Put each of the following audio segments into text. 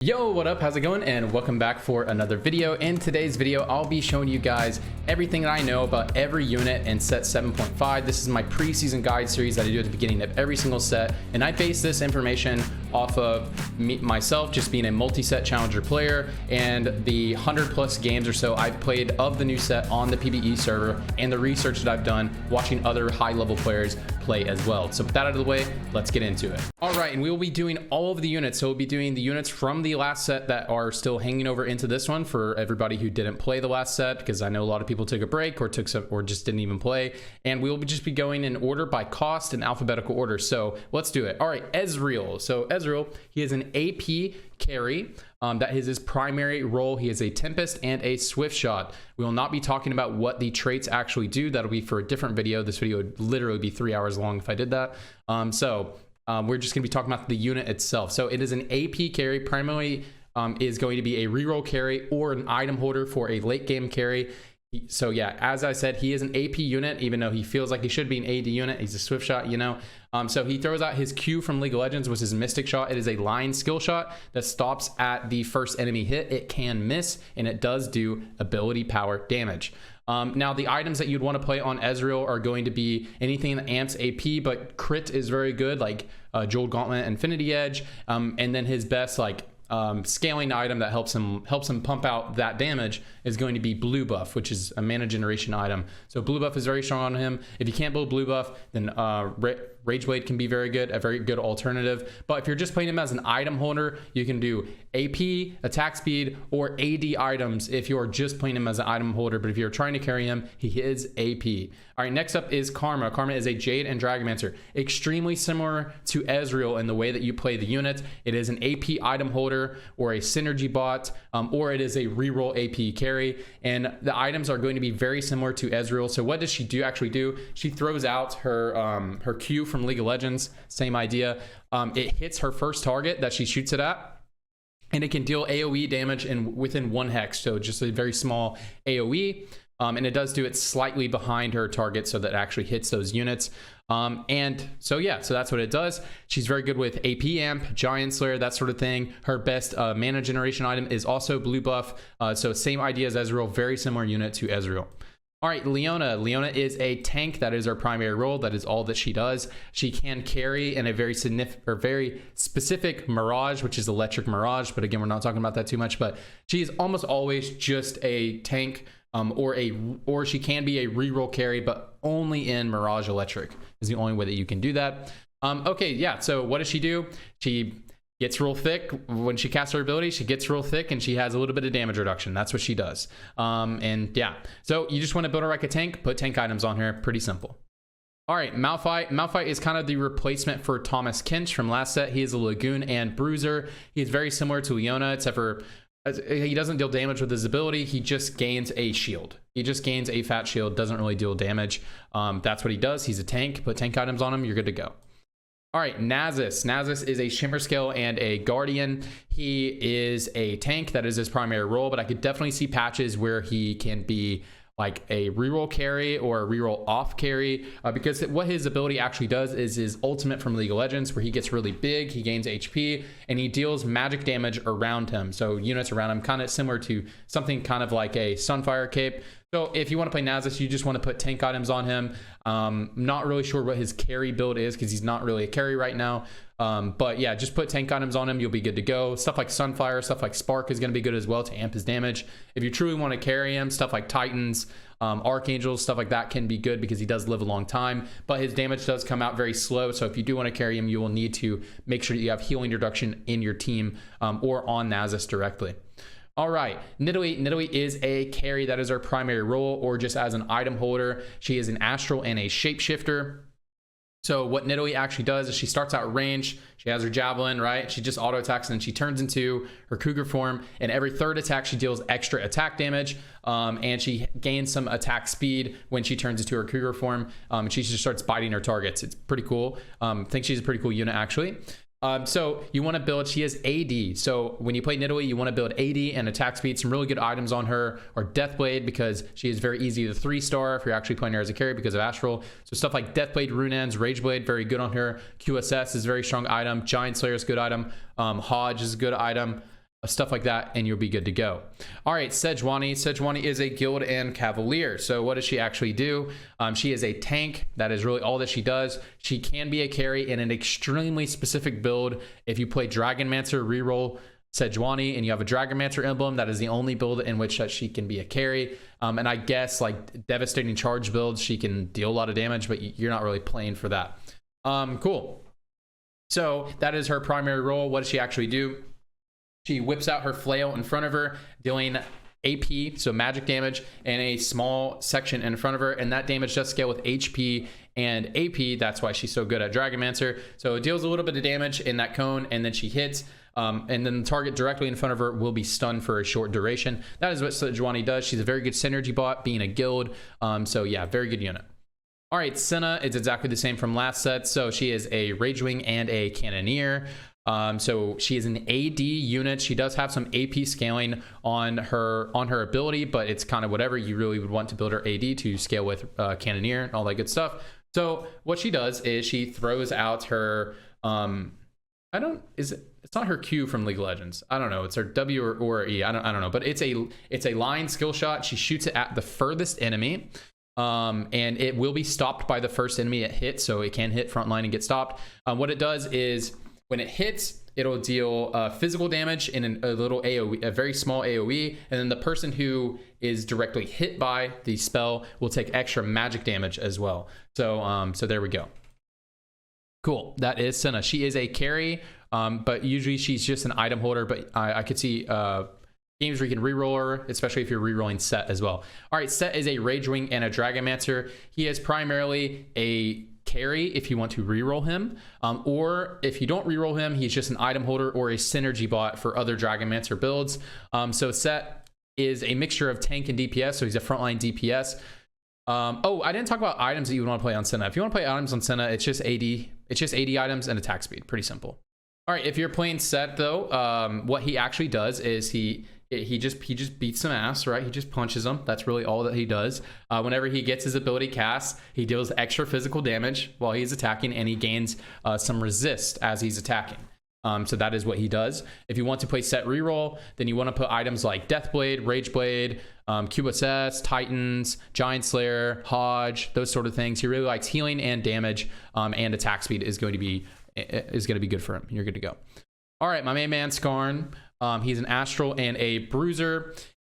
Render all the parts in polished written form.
Yo, what up? How's it going? And welcome back for another video. In today's video, I'll be showing you guys everything that I know about every unit in set 7.5. This is my preseason guide series that I do at the beginning of every single set, and I base this information off of myself just being a multi-set challenger player and the 100+ games or so I've played of the new set on the PvE server, and the research that I've done watching other high-level players play as well. So with that out of the way, let's get into it. All right, and we will be doing all of the units. So we'll be doing the units from the last set that are still hanging over into this one for everybody who didn't play the last set, because I know a lot of people took a break or just didn't even play. And we will just be going in order by cost in alphabetical order. So let's do it. All right, Ezreal. So Ezreal, he is an AP carry. That is his primary role. He is a Tempest and a Swift Shot. We will not be talking about what the traits actually do. That'll be for a different video. This video would literally be 3 hours long if I did that. We're just going to be talking about the unit itself. So it is an AP carry. Primarily is going to be a reroll carry or an item holder for a late game carry. So yeah, as I said, he is an AP unit, even though he feels like he should be an AD unit. He's a Swift Shot, you know. So he throws out his Q from League of Legends, which is Mystic Shot. It is a line skill shot that stops at the first enemy hit. It can miss, and it does do ability power damage. Now, the items that you'd want to play on Ezreal are going to be anything that amps AP, but crit is very good, like Jeweled Gauntlet, Infinity Edge, and then his best scaling item that helps him pump out that damage is going to be Blue Buff, which is a mana generation item. So Blue Buff is very strong on him. If you can't build Blue Buff, then Rage Blade can be very good, a very good alternative. But if you're just playing him as an item holder, you can do AP, attack speed, or AD items if you are just playing him as an item holder. But if you're trying to carry him, he is AP. All right, next up is Karma. Karma is a Jade and Dragomancer. Extremely similar to Ezreal in the way that you play the unit. It is an AP item holder or a synergy bot, or it is a reroll AP carry. And the items are going to be very similar to Ezreal. So what does she actually do? She throws out her Q from League of Legends. Same idea. It hits her first target that she shoots it at, and it can deal AoE damage within 1 hex. So just a very small AoE. And it does do it slightly behind her target so that it actually hits those units. And so yeah, so that's what it does. She's very good with AP Amp, Giant Slayer, that sort of thing. Her best mana generation item is also Blue Buff. So same idea as Ezreal, very similar unit to Ezreal. All right, Leona. Leona is a tank. That is her primary role. That is all that she does. She can carry in a very specific Mirage, which is Electric Mirage. But again, we're not talking about that too much. But she is almost always just a tank, or she can be a reroll carry, but only in Mirage Electric is the only way that you can do that. Okay, yeah. So what does she do? She gets real thick. When she casts her ability, she gets real thick and she has a little bit of damage reduction. That's what she does. And yeah, so you just want to build her like a tank, put tank items on her. Pretty simple. All right, Malphite. Malphite is kind of the replacement for Thomas Kinch from last set. He is a Lagoon and Bruiser. He's very similar to Leona, except for he doesn't deal damage with his ability. He just gains a shield. He just gains a fat shield, doesn't really deal damage. That's what he does. He's a tank. Put tank items on him, you're good to go. All right, Nasus. Nasus is a Shimmer Scale and a Guardian. He is a tank. That is his primary role, but I could definitely see patches where he can be like a reroll carry or a reroll off carry, because what his ability actually does is his ultimate from League of Legends, where he gets really big, he gains HP, and he deals magic damage around him. So units around him, kind of similar to something kind of like a Sunfire Cape. So if you want to play Nasus, you just want to put tank items on him. Not really sure what his carry build is because he's not really a carry right now. But yeah, just put tank items on him. You'll be good to go. Stuff like Sunfire, stuff like Spark is going to be good as well to amp his damage. If you truly want to carry him, stuff like Titans, Archangels, stuff like that can be good because he does live a long time. But his damage does come out very slow. So if you do want to carry him, you will need to make sure that you have healing reduction in your team or on Nasus directly. All right, Nidalee. Nidalee is a carry. That is her primary role, or just as an item holder. She is an Astral and a Shapeshifter. So what Nidalee actually does is she starts out range. She has her Javelin, right? She just auto attacks and then she turns into her Cougar form. And every third attack, she deals extra attack damage. And she gains some attack speed when she turns into her Cougar form. And she just starts biting her targets. It's pretty cool. I think she's a pretty cool unit, actually. So you want to build, she has AD. So when you play Nidalee, you want to build AD and attack speed. Some really good items on her are Deathblade, because she is very easy to 3-star if you're actually playing her as a carry because of Astral. So stuff like Deathblade, Runeends, Rageblade, very good on her. QSS is a very strong item. Giant Slayer is a good item. Hodge is a good item. stuff like that, and you'll be good to go. All right, Sejuani. Sejuani is a guild and cavalier. So what does she actually do? She is a tank. That is really all that she does. She can be a carry in an extremely specific build. If you play Dragonmancer, reroll Sejuani, and you have a Dragonmancer emblem, that is the only build in which that she can be a carry. And I guess like devastating charge builds, she can deal a lot of damage, but you're not really playing for that. Cool. So that is her primary role. What does she actually do? She whips out her flail in front of her, dealing AP, so magic damage, and a small section in front of her, and that damage does scale with HP and AP. That's why she's so good at Dragonmancer. So it deals a little bit of damage in that cone, and then she hits, and then the target directly in front of her will be stunned for a short duration. That is what Sejuani does. She's a very good synergy bot, being a guild. So yeah, very good unit. All right, Senna is exactly the same from last set. So she is a Ragewing and a Cannoneer. So she is an AD unit. She does have some AP scaling on her ability, but it's kind of whatever. You really would want to build her AD to scale with Cannoneer and all that good stuff. So what she does is she throws out her it's not her Q from League of Legends. I don't know. It's her W or E. I don't know. But it's a line skill shot. She shoots it at the furthest enemy. And it will be stopped by the first enemy it hits, so it can hit frontline and get stopped. What it does is when it hits, it'll deal physical damage in a little AoE, a very small AoE, and then the person who is directly hit by the spell will take extra magic damage as well. So so there we go. Cool. That is Senna. She is a carry, but usually she's just an item holder, but I could see games where you can reroll her, especially if you're rerolling Set as well. All right, Set is a Ragewing and a Dragonmancer. He is primarily a carry if you want to reroll him, or if you don't reroll him, he's just an item holder or a synergy bot for other Dragonmancer builds. So Set is a mixture of tank and DPS, so he's a frontline DPS. Oh, I didn't talk about items that you would want to play on Senna. If you want to play items on Senna, it's just AD. It's just AD items and attack speed. Pretty simple. All right, if you're playing Set though, what he actually does is he just beats some ass, right? He just punches them. That's really all that he does. Whenever he gets his ability cast, he deals extra physical damage while he's attacking, and he gains some resist as he's attacking. So that is what he does. If you want to play Set reroll, then you want to put items like Deathblade, Rageblade, QSS, Titans, Giant Slayer, Hodge, those sort of things. He really likes healing and damage, and attack speed is going to be good for him. You're good to go. All right, my main man Skarn. He's an Astral and a Bruiser.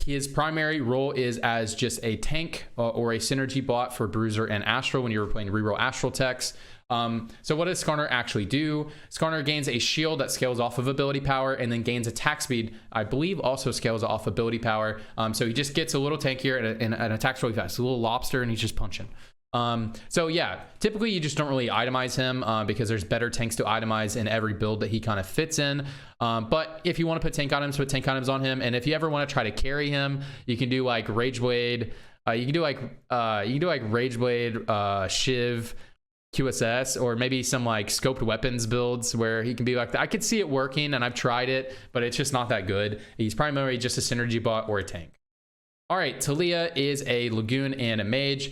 His primary role is as just a tank or a synergy bot for Bruiser and Astral when you're playing reroll Astral techs. So what does Skarner actually do? Skarner gains a shield that scales off of ability power, and then gains attack speed, I believe also scales off ability power. So he just gets a little tankier and attacks really fast. A little lobster, and he's just punching. So yeah, typically you just don't really itemize him because there's better tanks to itemize in every build that he kind of fits in. But if you want to put tank items on him, and if you ever want to try to carry him, you can do like Rageblade. You can do like Rageblade, Shiv, QSS, or maybe some like scoped weapons builds where he can be like that. I could see it working, and I've tried it, but it's just not that good. He's primarily just a synergy bot or a tank. All right, Talia is a Lagoon and a Mage.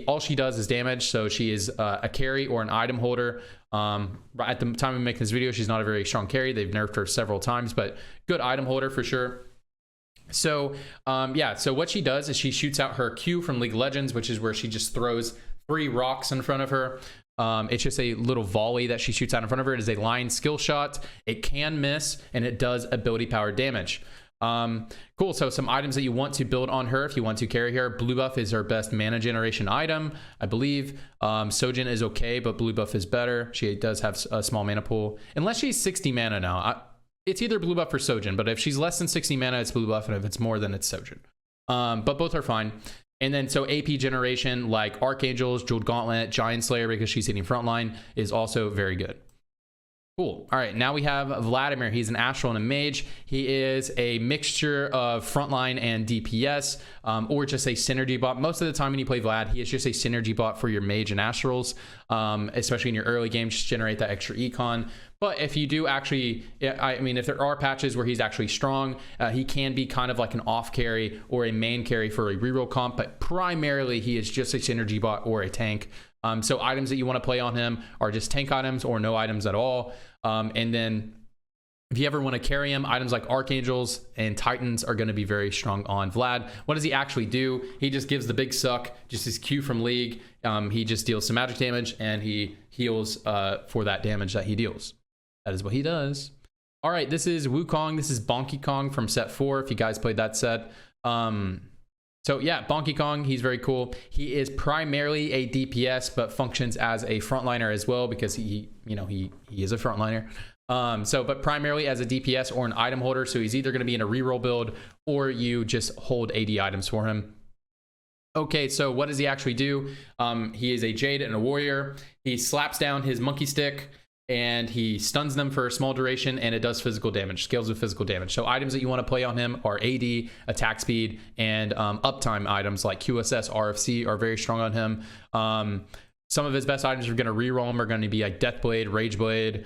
All she does is damage, so she is a carry or an item holder. At the time we make this video, she's not a very strong carry. They've nerfed her several times, but good item holder for sure. So yeah, so what she does is she shoots out her Q from League of Legends, which is where she just throws 3 rocks in front of her. It's just a little volley that she shoots out in front of her. It is a line skill shot. It can miss, and it does ability power damage. Cool. So some items that you want to build on her if you want to carry her. Blue buff is her best mana generation item, I believe. Sojin is okay, but blue buff is better. She does have a small mana pool, unless she's 60 mana now. It's either blue buff or Sojin, but if she's less than 60 mana, it's blue buff, and if it's more, then it's Sojin. But both are fine. And then so AP generation like Archangels, Jeweled Gauntlet, Giant Slayer, because she's hitting frontline, is also very good. Cool. All right, now we have Vladimir. He's an Astral and a Mage. He is a mixture of frontline and DPS, or just a synergy bot. Most of the time when you play Vlad, he is just a synergy bot for your Mage and Astrals, especially in your early game, just generate that extra econ. But if you do actually, I mean, if there are patches where he's actually strong, he can be kind of like an off carry or a main carry for a reroll comp, but primarily he is just a synergy bot or a tank. So items that you want to play on him are just tank items or no items at all. And then If you ever want to carry him, items like Archangels and Titans are going to be very strong on Vlad. What does he actually do? He just gives the big suck, just his Q from League. He just deals some magic damage, and he heals for that damage that he deals. That is what he does. All right, this is Wukong. This is Bonky Kong from set 4, if you guys played that set. So yeah, Bonky Kong, he's very cool. He is primarily a DPS, but functions as a frontliner as well, because he is a frontliner. But primarily as a DPS or an item holder. So he's either going to be in a reroll build, or you just hold AD items for him. Okay, so what does he actually do? He is a Jade and a warrior. He slaps down his monkey stick, and he stuns them for a small duration, and it does physical damage, scales with physical damage. So items that you want to play on him are AD, attack speed, and uptime items like QSS, RFC are very strong on him. Some of his best items are going to reroll him are going to be like Deathblade, Rageblade,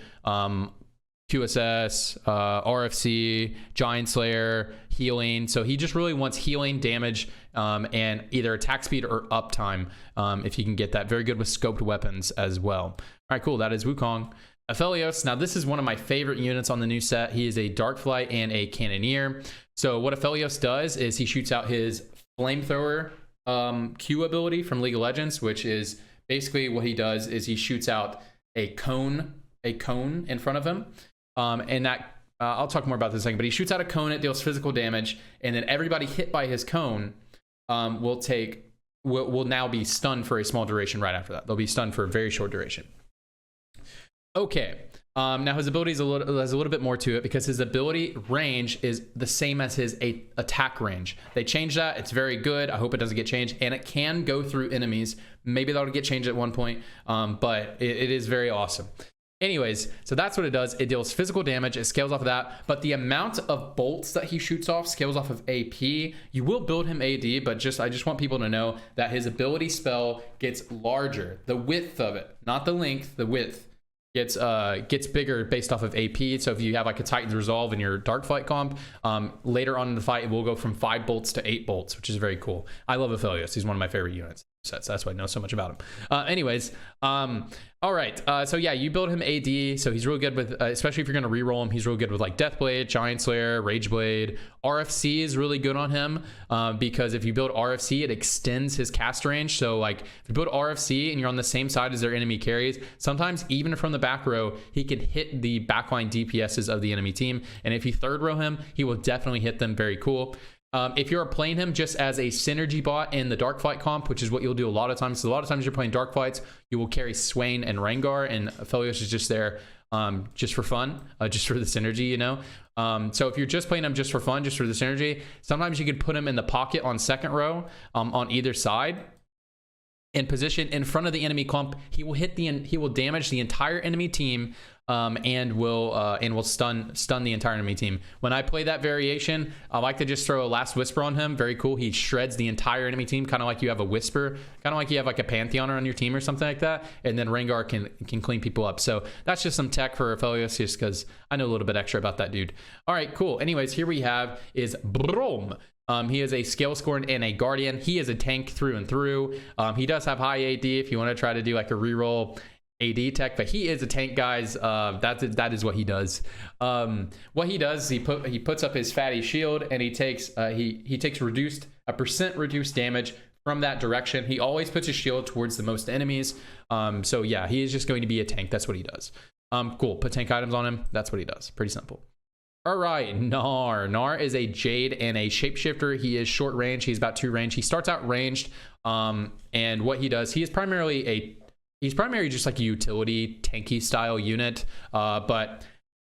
QSS, RFC, Giant Slayer, healing. So he just really wants healing, damage, and either attack speed or uptime, if you can get that. Very good with scoped weapons as well. All right, cool. That is Wukong. Aphelios. Now, this is one of my favorite units on the new set. He is a Darkflight and a Cannoneer. So what Aphelios does is he shoots out his Flamethrower Q ability from League of Legends, which is basically what he does is he shoots out a cone in front of him. And that I'll talk more about this in a second, but he shoots out a cone, it deals physical damage, and then everybody hit by his cone will now be stunned for a small duration right after that. They'll be stunned for a very short duration. Okay. Now his ability has a little bit more to it, because his ability range is the same as his attack range. They changed that. It's very good. I hope it doesn't get changed, and it can go through enemies. Maybe that'll get changed at one point, but it is very awesome. Anyways, so that's what it does. It deals physical damage. It scales off of that, but the amount of bolts that he shoots off scales off of AP. You will build him AD, but I just want people to know that his ability spell gets larger. The width of it, not the length, the width gets bigger based off of AP. So if you have like a Titan's Resolve in your Darkflight comp, later on in the fight, it will go from 5 bolts to 8 bolts, which is very cool. I love Aphelios. He's one of my favorite units. Sets. That's why I know so much about him. All right. So yeah, you build him AD. So he's really good with, especially if you're going to reroll him, he's really good with like Deathblade, Giant Slayer, Rageblade. RFC is really good on him, because if you build RFC, it extends his cast range. So like if you build RFC and you're on the same side as their enemy carries, sometimes even from the back row, he can hit the backline DPSs of the enemy team. And if you third row him, he will definitely hit them. Very cool. If you're playing him just as a synergy bot in the Darkflight comp, which is what you'll do a lot of times. So a lot of times you're playing Darkflights, you will carry Swain and Rengar, and Aphelios is just there just for fun, just for the synergy, you know? So if you're just playing him just for fun, just for the synergy, sometimes you can put him in the pocket on second row on either side. In position in front of the enemy clump, he will damage the entire enemy team, and will stun the entire enemy team. When I play that variation, I like to just throw a Last Whisper on him. Very cool. He shreds the entire enemy team, kind of like you have a Whisper, kind of like you have like a Pantheon on your team or something like that. And then Rengar can clean people up. So that's just some tech for Aphelios, just because I know a little bit extra about that dude. All right, cool. Anyways, here we have is Brom. He is a Scale Scorn and a Guardian. He is a tank through and through. He does have high AD if you want to try to do like a reroll AD tech, but he is a tank, guys. That is what he does. What he does is he puts up his fatty shield, and he takes a percent reduced damage from that direction. He always puts his shield towards the most enemies. So yeah, he is just going to be a tank. That's what he does. Cool. Put tank items on him. That's what he does. Pretty simple. All right, Nar is a Jade and a Shapeshifter. He is short range. He's about 2 range. He starts out ranged, and what he does, he's primarily just like a utility tanky style unit, but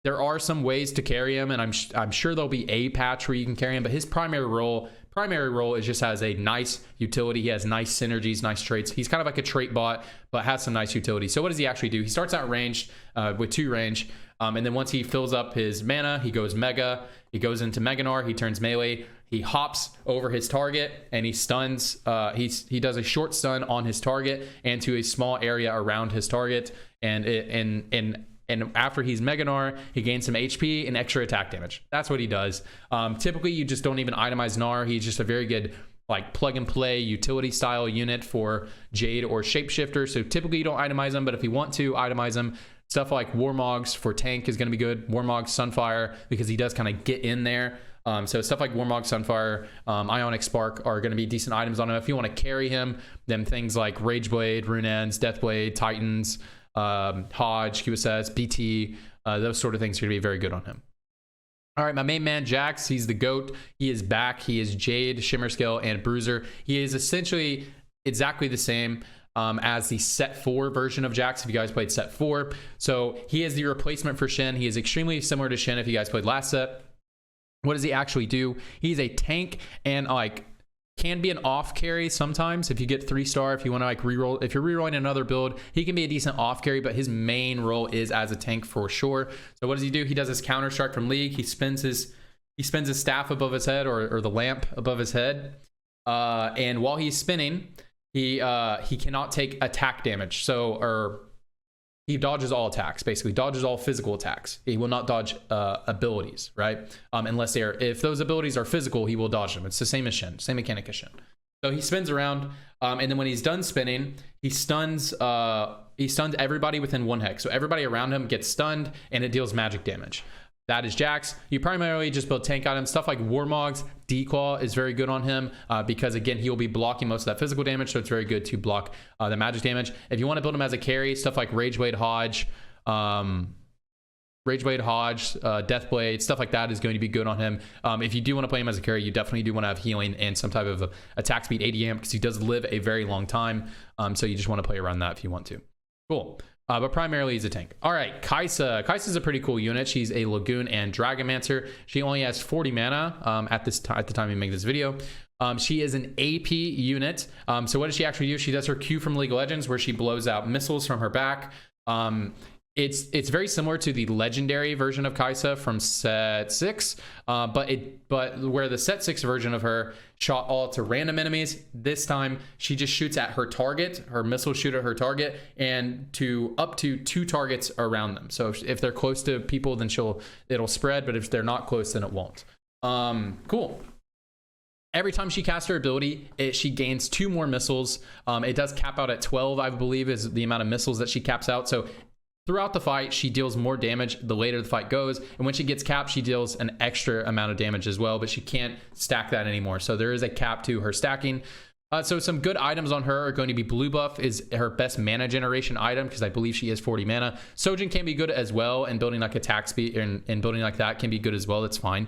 there are some ways to carry him, and I'm sure there'll be a patch where you can carry him, but his primary role is just has a nice utility. He has nice synergies, nice traits. He's kind of like a trait bot, but has some nice utility. So what does he actually do? He starts out ranged with 2 range, and then once he fills up his mana, he goes Mega. He goes into Meganar. He turns melee. He hops over his target, and he stuns. He does a short stun on his target and to a small area around his target, and after he's Meganar, he gains some HP and extra attack damage. That's what he does. Typically, you just don't even itemize Nar. He's just a very good like plug and play utility style unit for Jade or Shapeshifter. So typically you don't itemize him, but if you want to itemize him, Stuff like Warmogs for tank is going to be good. Warmog, Sunfire, because he does kind of get in there. So stuff like Warmog, Sunfire, Ionic Spark are going to be decent items on him. If you want to carry him, then things like Rageblade, Runeends, Deathblade, Titans, Hodge, QSS, BT, those sort of things are going to be very good on him. All right, my main man, Jax, he's the GOAT. He is back. He is Jade, Shimmer Scale, and Bruiser. He is essentially exactly the same as the Set 4 version of Jax, if you guys played Set 4. So he is the replacement for Shin. He is extremely similar to Shin if you guys played last set. What does he actually do? He's a tank and like can be an off carry sometimes if you get 3-star. If you want to like reroll, if you're rerolling another build, he can be a decent off carry, but his main role is as a tank for sure. So what does he do? He does his counter strike from League. He spins his staff above his head, or the lamp above his head, and while he's spinning, he cannot take attack damage. So he dodges all attacks, basically dodges all physical attacks. He will not dodge abilities, right? Unless if those abilities are physical, he will dodge them. It's the same as Shin, same mechanic as Shin. So he spins around, and then when he's done spinning, he stuns everybody within 1 hex. So everybody around him gets stunned, and it deals magic damage. That is Jax. You primarily just build tank items. Stuff like Warmogs, Declaw is very good on him because, again, he will be blocking most of that physical damage, so it's very good to block the magic damage. If you want to build him as a carry, stuff like Rageblade Hodge, Deathblade, stuff like that is going to be good on him. If you do want to play him as a carry, you definitely do want to have healing and some type of attack speed 80 amp because he does live a very long time, so you just want to play around that if you want to. Cool. But primarily he's a tank. All right, Kai'Sa. Kai'Sa's a pretty cool unit. She's a Lagoon and Dragonmancer. She only has 40 mana at the time we make this video. She is an AP unit. So what does she actually do? She does her Q from League of Legends, where she blows out missiles from her back. It's very similar to the legendary version of Kai'Sa from Set 6, but where the Set 6 version of her shot all to random enemies, this time she just shoots at her target. Her missiles shoot at her target and to up to 2 targets around them. So if they're close to people, then it'll spread, but if they're not close, then it won't. Cool. Every time she casts her ability, she gains 2 more missiles. It does cap out at 12, I believe, is the amount of missiles that she caps out. So throughout the fight, she deals more damage the later the fight goes. And when she gets capped, she deals an extra amount of damage as well, but she can't stack that anymore. So there is a cap to her stacking. So some good items on her are going to be Blue Buff is her best mana generation item because I believe she is 40 mana. Sojin can be good as well, and building like attack speed and building like that can be good as well. That's fine.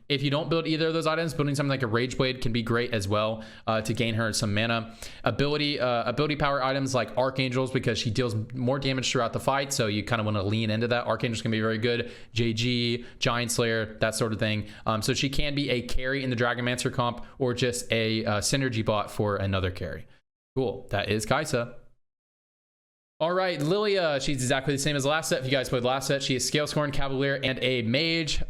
If you don't build either of those items, building something like a Rageblade can be great as well to gain her some mana. Ability power items like Archangels, because she deals more damage throughout the fight, so you kind of want to lean into that. Archangels can be very good. JG, Giant Slayer, that sort of thing. So she can be a carry in the Dragonmancer comp or just a synergy bot for another carry. Cool. That is Kai'Sa. All right, Lilia, she's exactly the same as last set. If you guys played last set, she is Scale Scorn, Cavalier, and a Mage.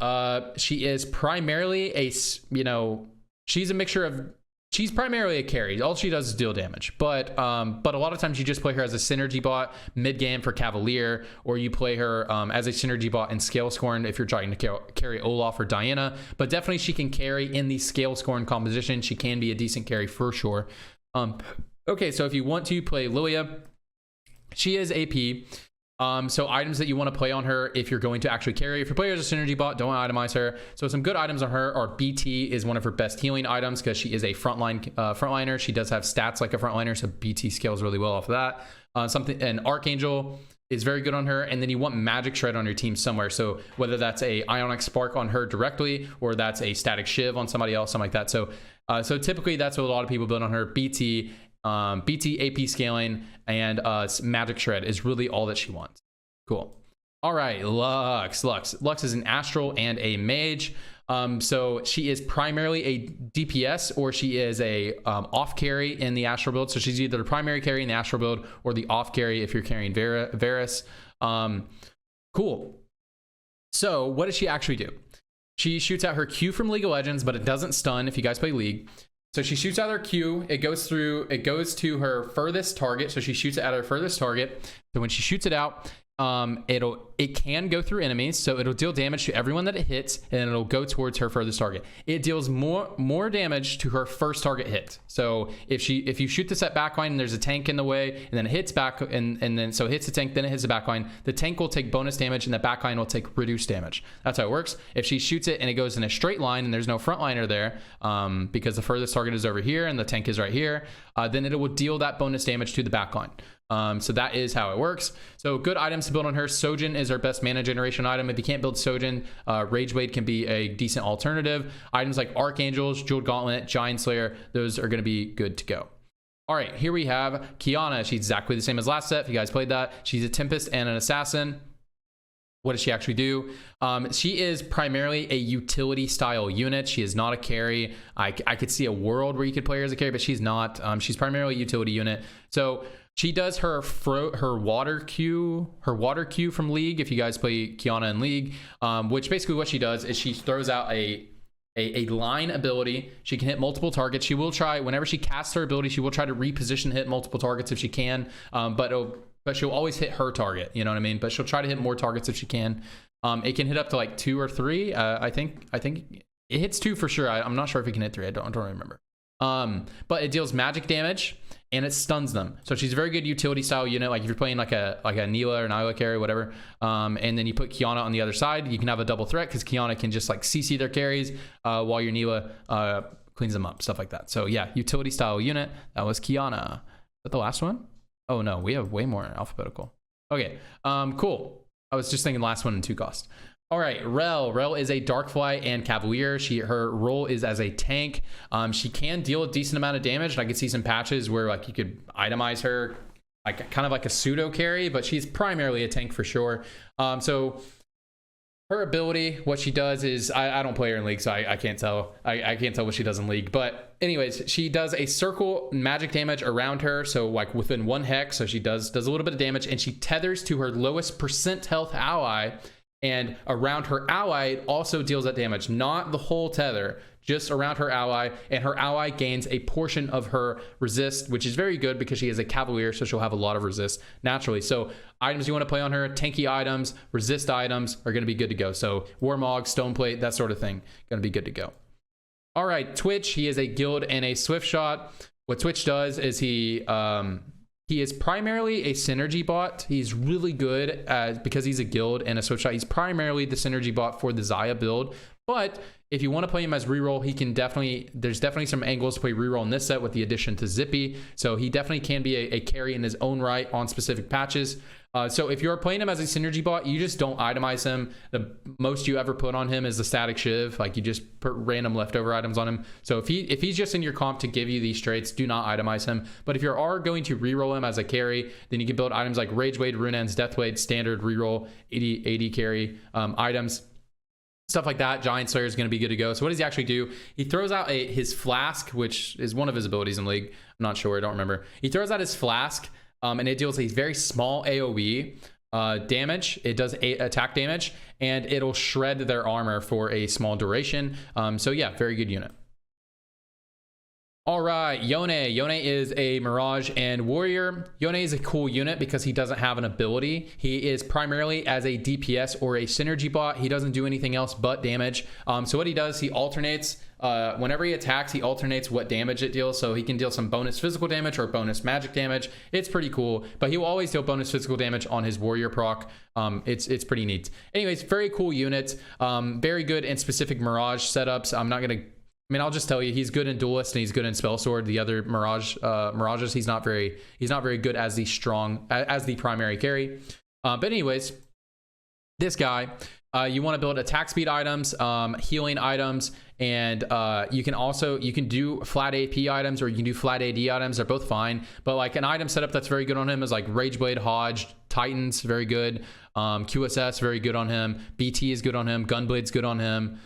She is primarily she's a mixture of, she's primarily a carry. All she does is deal damage. But a lot of times you just play her as a synergy bot mid-game for Cavalier, or you play her as a synergy bot in Scale Scorn if you're trying to carry Olaf or Diana. But definitely she can carry in the Scale Scorn composition. She can be a decent carry for sure. Okay, so if you want to play Lilia, she is AP. So items that you want to play on her if you're going to actually carry. If you play her as a synergy bot, don't itemize her. So some good items on her are BT is one of her best healing items because she is a frontliner. She does have stats like a frontliner, so BT scales really well off of that. An Archangel is very good on her, and then you want Magic Shred on your team somewhere. So whether that's a Ionic Spark on her directly, or that's a Static Shiv on somebody else, something like that. So typically that's what a lot of people build on her. BT AP scaling, and Magic Shred is really all that she wants. Cool. All right, Lux is an Astral and a Mage. So she is primarily a DPS, or she is a off carry in the Astral build. So she's either the primary carry in the Astral build or the off carry if you're carrying Varus. Cool. So what does she actually do? She shoots out her Q from League of Legends, but it doesn't stun if you guys play League. So she shoots out her Q, it goes to her furthest target. So she shoots it at her furthest target. So when she shoots it out, it can go through enemies, so it'll deal damage to everyone that it hits, and it'll go towards her furthest target. It deals more damage to her first target hit. So if you shoot the set backline and there's a tank in the way, and then it hits back, and then so it hits the tank, then it hits the backline, the tank will take bonus damage and the backline will take reduced damage. That's how it works. If she shoots it and it goes in a straight line and there's no frontliner there, because the furthest target is over here and the tank is right here, then it will deal that bonus damage to the backline. So that is how it works. So good items to build on her. Sojin is our best mana generation item. If you can't build Sojin, Rageblade can be a decent alternative. Items like Archangels, Jeweled Gauntlet, Giant Slayer, those are going to be good to go. All right, here we have Qiyana. She's exactly the same as last set. If you guys played that, she's a Tempest and an Assassin. What does she actually do? She is primarily a utility style unit. She is not a carry. I could see a world where you could play her as a carry, but she's not. She's primarily a utility unit. So she does her water Q from League. If you guys play Qiyana in League, which basically what she does is she throws out a line ability. She can hit multiple targets. She will try, whenever she casts her ability, she will try to reposition, hit multiple targets if she can. But she'll always hit her target, you know what I mean? But she'll try to hit more targets if she can. It can hit up to like 2 or 3. I think it hits 2 for sure. I'm not sure if it can hit 3. I don't remember. But it deals magic damage and it stuns them. So she's a very good utility style unit. Like if you're playing like a Neela or Nyla carry, whatever, and then you put Qiyana on the other side, you can have a double threat because Qiyana can just like CC their carries while your Neela cleans them up, stuff like that. So yeah, utility style unit. That was Qiyana. Is that the last one? Oh no, we have way more alphabetical. Okay, cool. I was just thinking last one in 2 cost. All right, Rel is a Darkfly and Cavalier. Her role is as a tank. She can deal a decent amount of damage, and I could see some patches where like you could itemize her, like kind of like a pseudo carry, but she's primarily a tank for sure. So her ability, what she does is, I don't play her in League, so I can't tell. I can't tell what she does in League. But anyways, she does a circle magic damage around her, so like within 1 hex. So she does a little bit of damage, and she tethers to her lowest percent health ally. And around her ally, it also deals that damage, not the whole tether, just around her ally. And her ally gains a portion of her resist, which is very good because she is a Cavalier, so she'll have a lot of resist naturally. So items you want to play on her, tanky items, resist items are going to be good to go. So Warmog, Stoneplate, that sort of thing, going to be good to go. All right, Twitch, he is a guild and a swift shot. What Twitch does is he is primarily a synergy bot. He's really good because he's a guild and a swift shot. He's primarily the synergy bot for the Xayah build. But if you want to play him as reroll, there's definitely some angles to play reroll in this set with the addition to Zippy. So he definitely can be a carry in his own right on specific patches. So if you're playing him as a synergy bot, you just don't itemize him. The most you ever put on him is the static shiv. Like you just put random leftover items on him. So if he's just in your comp to give you these traits, do not itemize him. But if you are going to reroll him as a carry, then you can build items like Rageblade, Runeans, Deathblade, standard reroll, AD carry items. Stuff like that. Giant Slayer is going to be good to go. So what does he actually do? He throws out his flask, which is one of his abilities in League. I'm not sure. I don't remember. He throws out his flask. And it deals a very small AoE damage. It does attack damage, and it'll shred their armor for a small duration. So yeah, very good unit. All right, Yone. Yone is a Mirage and Warrior. Yone is a cool unit because he doesn't have an ability. He is primarily as a DPS or a synergy bot. He doesn't do anything else but damage. So what he does, he alternates. Whenever he attacks, he alternates what damage it deals. So he can deal some bonus physical damage or bonus magic damage. It's pretty cool, but he will always deal bonus physical damage on his Warrior proc. It's pretty neat. Anyways, very cool unit. Very good in specific Mirage setups. I'll just tell you, he's good in Duelist and he's good in Spell Sword. The other Mirages, he's not very good as the primary carry. But anyways, this guy, you want to build attack speed items, healing items, and you can do flat AP items or you can do flat AD items. They're both fine. But like an item setup that's very good on him is like Rageblade, Hodge, Titans, very good. QSS, very good on him. BT is good on him. Gunblade's good on him.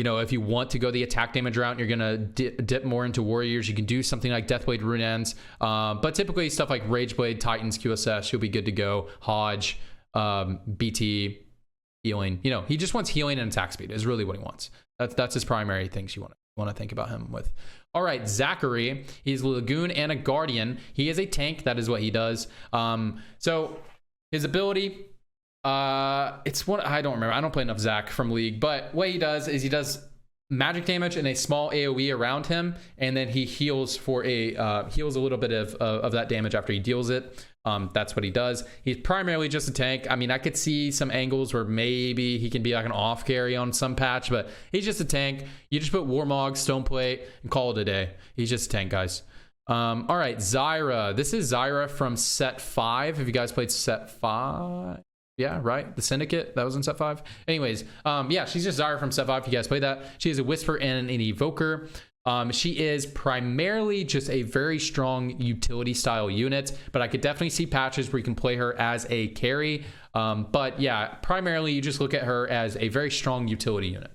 If you want to go the attack damage route, you're going to dip more into Warriors. You can do something like Deathblade, Runeans. But typically stuff like Rageblade, Titans, QSS, you'll be good to go. Hodge, BT, healing. He just wants healing and attack speed is really what he wants. That's his primary things you want to think about him with. All right, Zachary. He's a Lagoon and a Guardian. He is a tank. That is what he does. So His ability, it's one, I don't remember. I don't play enough Zach from League, but what he does is he does magic damage and a small AoE around him, and then he heals for heals a little bit of that damage after he deals it. That's what he does. He's primarily just a tank. I mean, I could see some angles where maybe he can be like an off carry on some patch, but he's just a tank. You just put Warmog, Stoneplate, and call it a day. He's just a tank, guys. All right, Zyra. This is Zyra from set 5. Have you guys played set 5? Yeah, right. The Syndicate, that was in set 5. Anyways, yeah, she's just Zyra from set 5. If you guys played that, she is a Whisper and an Evoker. She is primarily just a very strong utility style unit, but I could definitely see patches where you can play her as a carry. But yeah, primarily you just look at her as a very strong utility unit.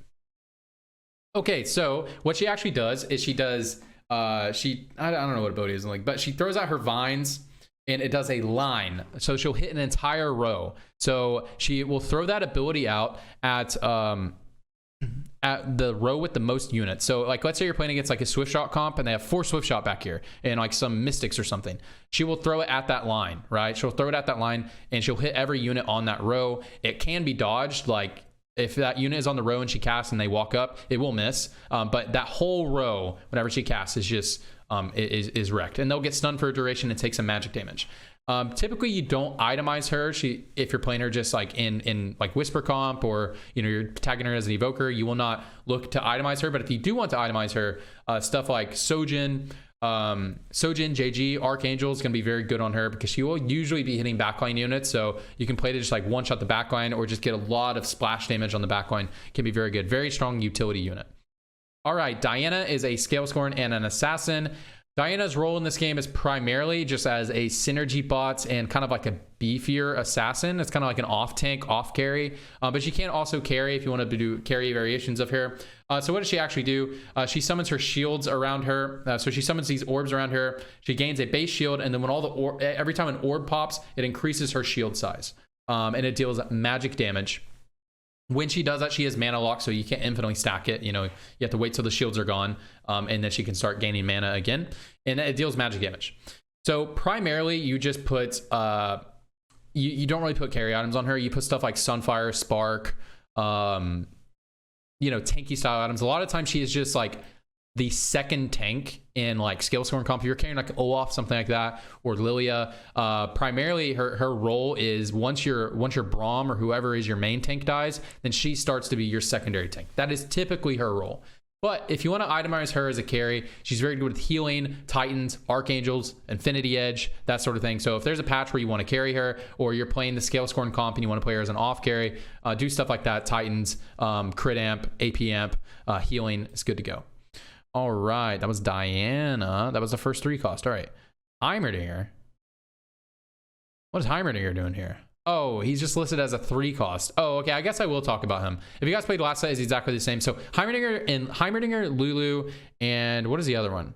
Okay, so what she actually does is she does, I don't know what ability is like, but she throws out her vines and it does a line. So she'll hit an entire row. So she will throw that ability out at the row with the most units. So like, let's say you're playing against like a Swift Shot comp and they have 4 Swift Shot back here and like some Mystics or something. She will throw it at that line, right? She'll throw it at that line and she'll hit every unit on that row. It can be dodged. Like if that unit is on the row and she casts and they walk up, it will miss. But that whole row, whenever she casts, is just is wrecked, and they'll get stunned for a duration and take some magic damage. Typically you don't itemize her. If you're playing her just like in like Whisper comp, or you're tagging her as an Evoker, you will not look to itemize her. But if you do want to itemize her, stuff like Sojin, JG, Archangel is going to be very good on her because she will usually be hitting backline units. So you can play to just like one shot the backline or just get a lot of splash damage on the backline. Can be very good. Very strong utility unit. All right, Diana is a Scalescorn and an Assassin. Diana's role in this game is primarily just as a synergy bot and kind of like a beefier assassin. It's kind of like an off tank, off carry, but she can also carry if you want to do carry variations of her. So what does she actually do? She summons her shields around her. So she summons these orbs around her. She gains a base shield, and then when every time an orb pops, it increases her shield size, and it deals magic damage. When she does that, she has mana lock, so you can't infinitely stack it. You have to wait till the shields are gone, and then she can start gaining mana again, and it deals magic damage. So primarily, you just put you don't really put carry items on her. You put stuff like Sunfire, Spark, tanky style items. A lot of times, she is just like the second tank in like Scalescorn comp. If you're carrying like Olaf, something like that, or Lilia, primarily her role is once your Braum or whoever is your main tank dies, then she starts to be your secondary tank. That is typically her role. But if you want to itemize her as a carry, she's very good with healing, Titans, Archangels, Infinity Edge, that sort of thing. So if there's a patch where you want to carry her, or you're playing the Scalescorn comp and you want to play her as an off carry, do stuff like that. Titans, crit amp, AP amp, healing is good to go. All right, that was Diana. That was the first 3 cost. All right, Heimerdinger. What is Heimerdinger doing here? Oh, he's just listed as a 3 cost. Oh, okay, I guess I will talk about him. If you guys played last set, it's exactly the same. So Heimerdinger, Lulu, and what is the other one?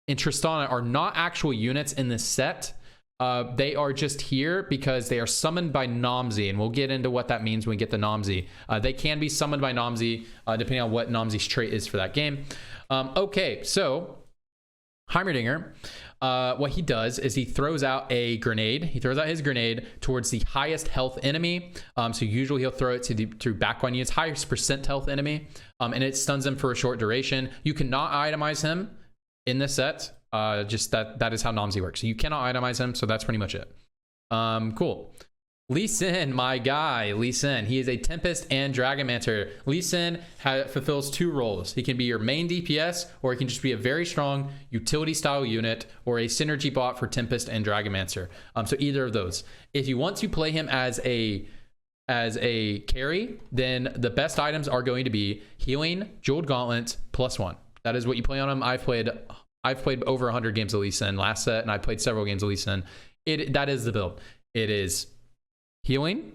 And Tristana are not actual units in this set. They are just here because they are summoned by Nomzi, and we'll get into what that means when we get the Nomzi. They can be summoned by Nomzi depending on what Nomzi's trait is for that game. Okay, so Heimerdinger, what he does is he throws out a grenade. He throws out his grenade towards the highest health enemy. So usually he'll throw it through backline units, highest percent health enemy, and it stuns them for a short duration. You cannot itemize him in this set. Just that is how Nomzi works. So you cannot itemize him, so that's pretty much it. Cool. Lee Sin, my guy, Lee Sin. He is a Tempest and Dragonmancer. Lee Sin fulfills 2 roles. He can be your main DPS, or he can just be a very strong utility style unit, or a synergy bot for Tempest and Dragonmancer. So either of those. If you want to play him as a carry, then the best items are going to be healing, Jeweled Gauntlet, +1. That is what you play on him. I've played over 100 games of Lee Sin last set, and I played several games of Lee Sin. That is the build. It is healing,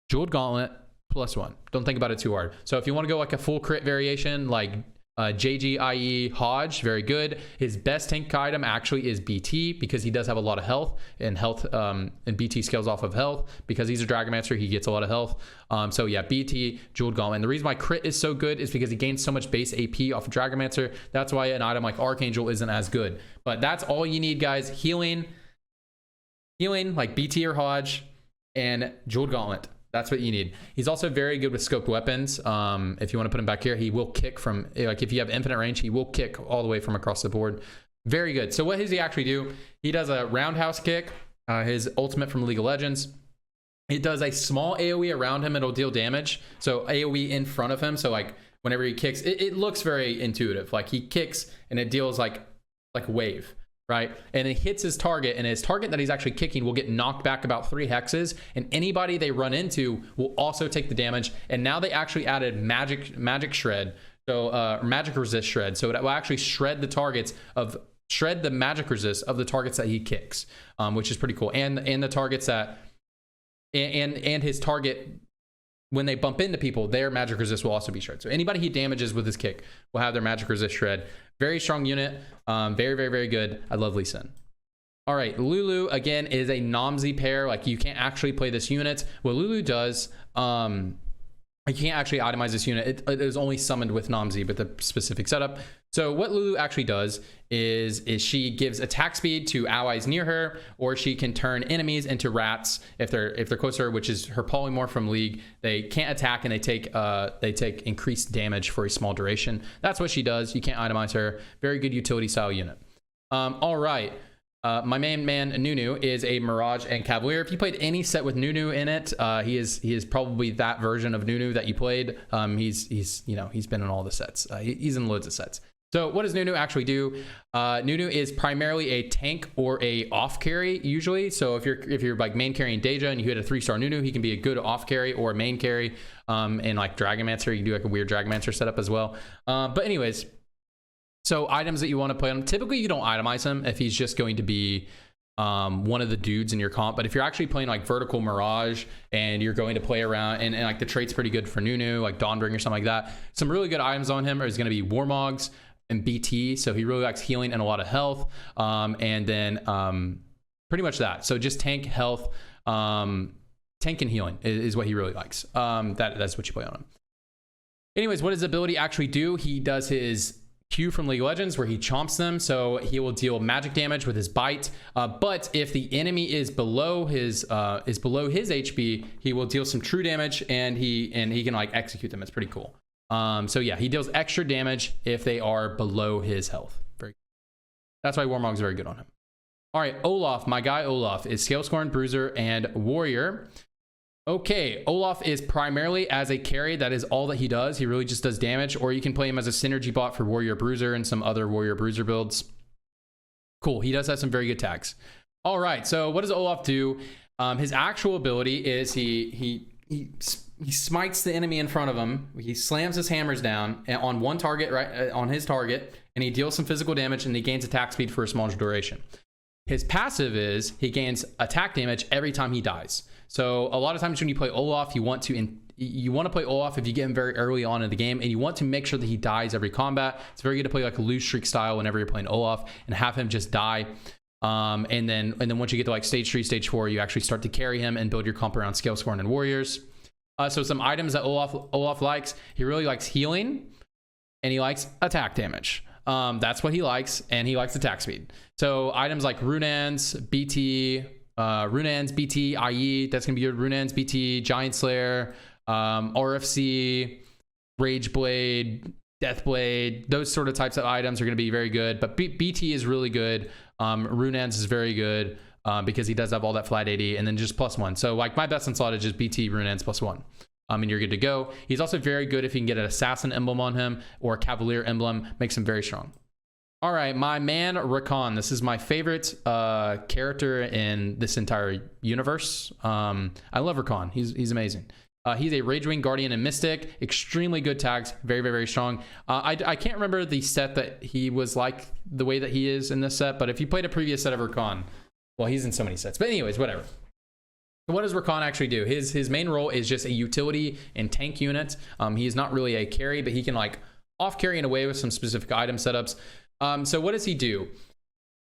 Jeweled Gauntlet, +1. Don't think about it too hard. So if you want to go like a full crit variation, like JG, i.e. Hodge, very good. His best tank item actually is BT, because he does have a lot of health, and BT scales off of health. Because he's a Dragonmancer, he gets a lot of health. So yeah, BT, Jeweled Gauntlet. And the reason why crit is so good is because he gains so much base AP off of Dragonmancer. That's why an item like Archangel isn't as good. But that's all you need, guys. Healing like BT or Hodge, and Jeweled Gauntlet. That's what you need. He's also very good with scoped weapons. If you want to put him back here, he will kick from, like if you have infinite range, he will kick all the way from across the board. Very good. So what does he actually do? He does a roundhouse kick, his ultimate from League of Legends. It does a small AoE around him. It'll deal damage. So AoE in front of him. So like whenever he kicks, it looks very intuitive. Like he kicks and it deals like a wave. Right, and it hits his target, and his target that he's actually kicking will get knocked back about 3 hexes, and anybody they run into will also take the damage. And now they actually added magic shred, so magic resist shred, so it will actually shred the magic resist of the targets that he kicks, which is pretty cool. And the targets that and his target, when they bump into people, their magic resist will also be shred. So anybody he damages with his kick will have their magic resist shred. Very strong unit. Very, very, very good. I love Lee Sin. All right, Lulu, again, is a Nomsy pair. Like, you can't actually play this unit. What Lulu does, you can't actually itemize this unit. It is only summoned with Nomsy, but the specific setup. So what Lulu actually does is she gives attack speed to allies near her, or she can turn enemies into rats if they're closer, which is her polymorph from League. They can't attack, and they take increased damage for a small duration. That's what she does. You can't itemize her. Very good utility style unit. All right. My main man Nunu is a Mirage and Cavalier. If you played any set with Nunu in it, he is probably that version of Nunu that you played. He's been in all the sets. He's in loads of sets. So what does Nunu actually do? Nunu is primarily a tank or a off carry usually. So if you're like main carrying Deja and you hit a 3-star Nunu, he can be a good off carry or a main carry. And like Dragonmancer, you can do like a weird Dragonmancer setup as well. But anyways. So items that you want to play on, typically you don't itemize him if he's just going to be one of the dudes in your comp. But if you're actually playing like Vertical Mirage and you're going to play around, and like the trait's pretty good for Nunu, like Dawnbring or something like that, some really good items on him is going to be Warmogs and BT. So he really likes healing and a lot of health. And then pretty much that. So just tank, health, tank and healing is what he really likes. That's what you play on him. Anyways, what does his ability actually do? He does his Q from League of Legends where he chomps them, so he will deal magic damage with his bite, but if the enemy is below his HP, he will deal some true damage, and he can like execute them. It's pretty cool. So yeah, he deals extra damage if they are below his health. That's why Warmog's very good on him. All right, Olaf, my guy Olaf is Scalescorn, Bruiser, and Warrior. Okay, Olaf is primarily as a carry. That is all that he does. He really just does damage, or you can play him as a synergy bot for Warrior Bruiser and some other Warrior Bruiser builds. Cool, he does have some very good tags. All right, so what does Olaf do? His actual ability is he smites the enemy in front of him. He slams his hammers down on one target, right on his target, and he deals some physical damage, and he gains attack speed for a small duration. His passive is he gains attack damage every time he dies. So a lot of times when you play Olaf, you want to play Olaf if you get him very early on in the game, and you want to make sure that he dies every combat. It's very good to play like a loose streak style whenever you're playing Olaf and have him just die. And then once you get to like stage 3, stage 4, you actually start to carry him and build your comp around Scalescorn and Warriors. So some items that Olaf likes. He really likes healing, and he likes attack damage. That's what he likes, and he likes attack speed. So items like Runans, BT, IE, that's gonna be your Runans, BT, Giant Slayer, RFC, Rage Blade, Death Blade, those sort of types of items are gonna be very good. But BT is really good. Runans is very good because he does have all that flat 80, and then just +1. So like my best in slot is just BT, Runans +1. And you're good to go. He's also very good if you can get an assassin emblem on him or a cavalier emblem, makes him very strong. All right, my man Rakan. This is my favorite character in this entire universe. I love Rakan. He's amazing. He's a Ragewing Guardian and Mystic. Extremely good tags. Very, very, very strong. I can't remember the set that he was like the way that he is in this set, but if you played a previous set of Rakan, well, he's in so many sets. But anyways, whatever. What does Rakan actually do? His main role is just a utility and tank unit. He is not really a carry, but he can like off carry in a way with some specific item setups. So what does he do?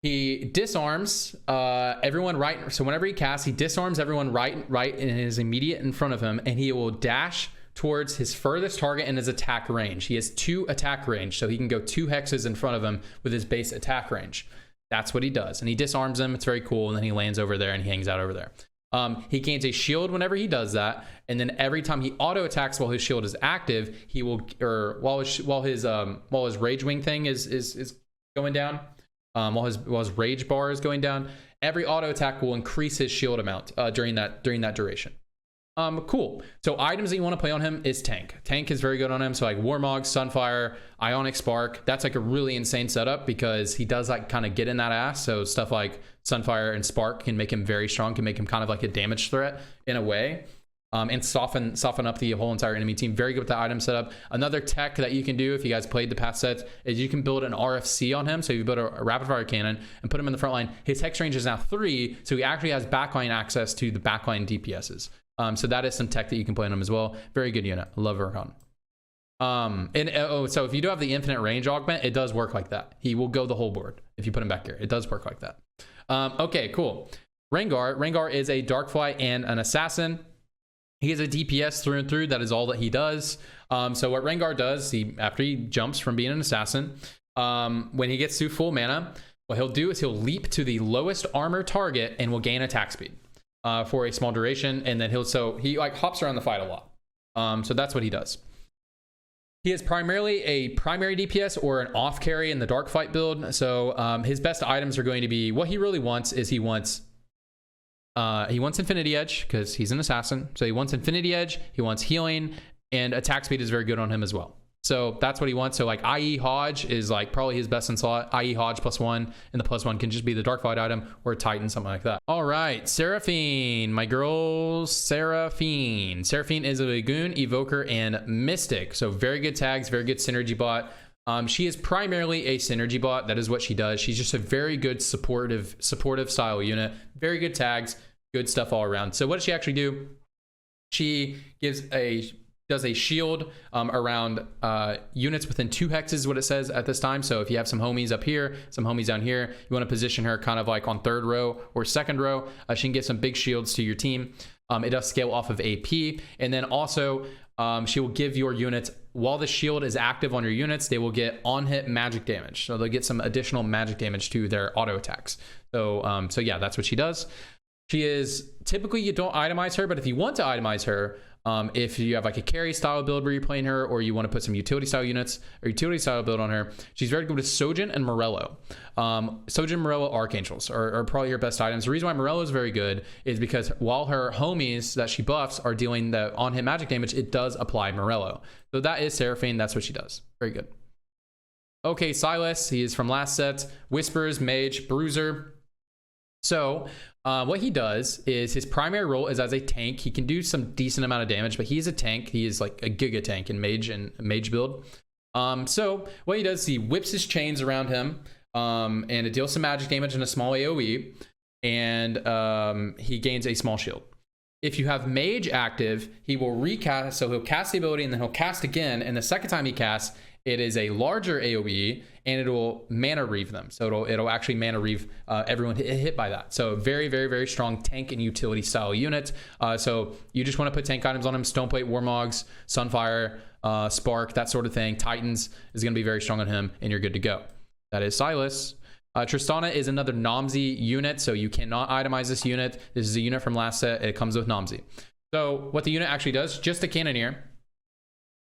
He disarms everyone right. So whenever he casts, he disarms everyone right in his immediate in front of him, and he will dash towards his furthest target in his attack range. He has 2 attack range, so he can go 2 hexes in front of him with his base attack range. That's what he does, and he disarms them. It's very cool, and then he lands over there and he hangs out over there. He gains a shield whenever he does that, and then every time he auto attacks while his shield is active, he will, or while his rage wing thing is going down, while his rage bar is going down, every auto attack will increase his shield amount during that duration. Cool. So items that you want to play on him is tank. Tank is very good on him. So like Warmog, Sunfire, Ionic Spark. That's like a really insane setup because he does like kind of get in that ass. So stuff like Sunfire and Spark can make him very strong, can make him kind of like a damage threat in a way. And soften up the whole entire enemy team. Very good with the item setup. Another tech that you can do if you guys played the past sets is you can build an RFC on him. So you build a rapid fire cannon and put him in the front line. His hex range is now 3, so he actually has backline access to the backline DPSs. So that is some tech that you can play on him as well. Very good unit. I love Vercon. So if you do have the infinite range augment, it does work like that. He will go the whole board if you put him back here. It does work like that. Okay, cool. Rengar is a Darkfly and an assassin. He is a DPS through and through. That is all that he does. So what Rengar does, after he jumps from being an assassin, when he gets to full mana, what he'll do is he'll leap to the lowest armor target and will gain attack speed for a small duration. And then he like hops around the fight a lot. So that's what he does. He is primarily a primary DPS or an off carry in the dark fight build. So his best items are going to be, what he really wants is he wants Infinity Edge because he's an assassin. So he wants Infinity Edge, he wants healing, and attack speed is very good on him as well. So that's what he wants. So like IE Hodge is like probably his best in slot. IE Hodge +1, and the +1 can just be the dark fight item or a Titan, something like that. All right, Seraphine, my girl Seraphine. Seraphine is a Lagoon, Evoker, and Mystic. So very good tags, very good synergy bot. She is primarily a synergy bot. That is what she does. She's just a very good supportive style unit. Very good tags, good stuff all around. So what does she actually do? She does a shield around units within 2 hexes is what it says at this time. So if you have some homies up here, some homies down here, you want to position her kind of like on 3rd row or 2nd row. She can get some big shields to your team. It does scale off of AP. And then also she will give your units, while the shield is active on your units, they will get on-hit magic damage. So they'll get some additional magic damage to their auto attacks. So yeah, that's what she does. She is, typically you don't itemize her, but if you want to itemize her, if you have like a carry style build where you're playing her, or you want to put some utility style units or utility style build on her, she's very good with Sojin and Morello. Sojin and Morello Archangels are probably her best items. The reason why Morello is very good is because while her homies that she buffs are dealing the on-hit magic damage, it does apply Morello. So that is Seraphine. That's what she does. Very good. Okay, Silas. He is from last set. Whispers, Mage, Bruiser. So what he does is his primary role is as a tank. He can do some decent amount of damage, but he's a tank. He is like a giga tank in mage build. So what he does is he whips his chains around him, and it deals some magic damage and a small AoE, and he gains a small shield. If you have mage active, he will recast. So he'll cast the ability and then he'll cast again. And the second time he casts, it is a larger AoE, and it will mana reave them. So it'll actually mana reave everyone hit by that. So very, very, very strong tank and utility style unit. So you just want to put tank items on him: Stoneplate, Warmogs, Sunfire, Spark, that sort of thing. Titans is going to be very strong on him, and you're good to go. That is Silas. Tristana is another Nomsy unit, so you cannot itemize this unit. This is a unit from last set. It comes with Nomsy. So what the unit actually does, just a cannoneer.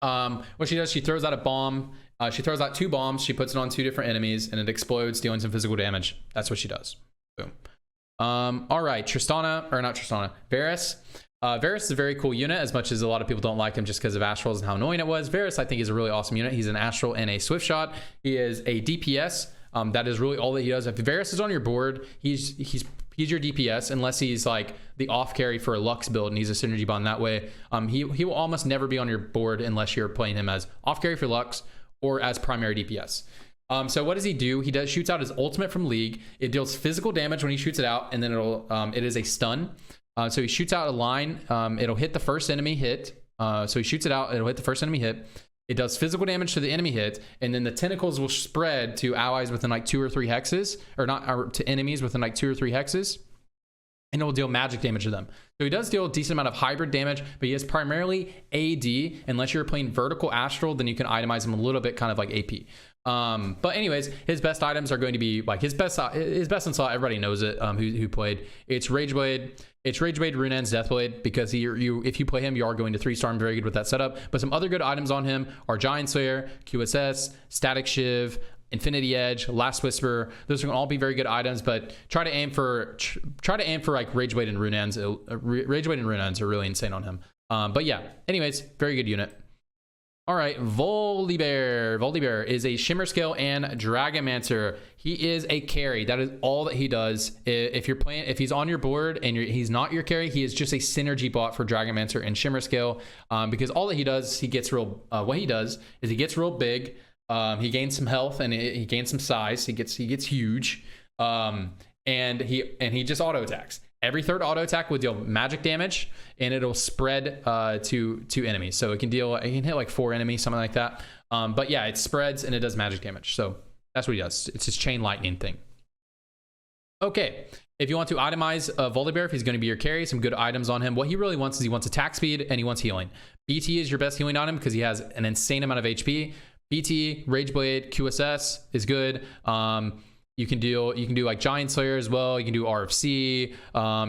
What she does, she throws out a bomb. She throws out 2 bombs. She puts it on 2 different enemies, and it explodes, dealing some physical damage. That's what she does. Boom. All right, Varus. Varus is a very cool unit, as much as a lot of people don't like him just because of Astrals and how annoying it was. Varus, I think, is a really awesome unit. He's an Astral and a Swift Shot. He is a DPS. That is really all that he does. If Varus is on your board, he's your DPS, unless he's like the off carry for a Lux build and he's a synergy bond that way. He will almost never be on your board unless you're playing him as off carry for Lux or as primary DPS. So what does he do? He shoots out his ultimate from League. It deals physical damage when he shoots it out, and then it is a stun. So he shoots out a line. It'll hit the first enemy hit. So he shoots it out. It'll hit the first enemy hit. It does physical damage to the enemy hit, and then the tentacles will spread to allies within like 2 or 3 hexes, or to enemies within like 2 or 3 hexes, and it will deal magic damage to them. So he does deal a decent amount of hybrid damage, but he is primarily AD. Unless you're playing vertical Astral, then you can itemize him a little bit, kind of like AP. But anyways, his best items are going to be like his best in slot. Everybody knows it. Who played? It's Rageblade. It's Rageblade, Runeends, Deathblade, because if you play him, you are going to 3-star. I'm very good with that setup. But some other good items on him are Giant Slayer, QSS, Static Shiv, Infinity Edge, Last Whisper. Those are going to all be very good items, but try to aim for like Rageblade and Runeends. Rageblade and Runeends are really insane on him. But yeah, anyways, very good unit. All right, Volibear. Volibear is a Shimmer Scale and Dragonmancer. He is a carry. That is all that he does. If he's on your board and he's not your carry, he is just a synergy bot for Dragonmancer and Shimmer Scale. Because all that he does, what he does is he gets real big. He gains some health and he gains some size. He gets huge. And he just auto attacks. Every third auto attack will deal magic damage, and it'll spread to enemies. So it can hit like 4 enemies, something like that. But yeah, it spreads and it does magic damage. So that's what he does. It's his chain lightning thing. Okay, if you want to itemize Volibear, if he's going to be your carry, some good items on him. What he really wants is he wants attack speed and he wants healing. BT is your best healing on him because he has an insane amount of HP. BT, Rageblade, QSS is good. You can do like Giant Slayer as well. You can do RFC.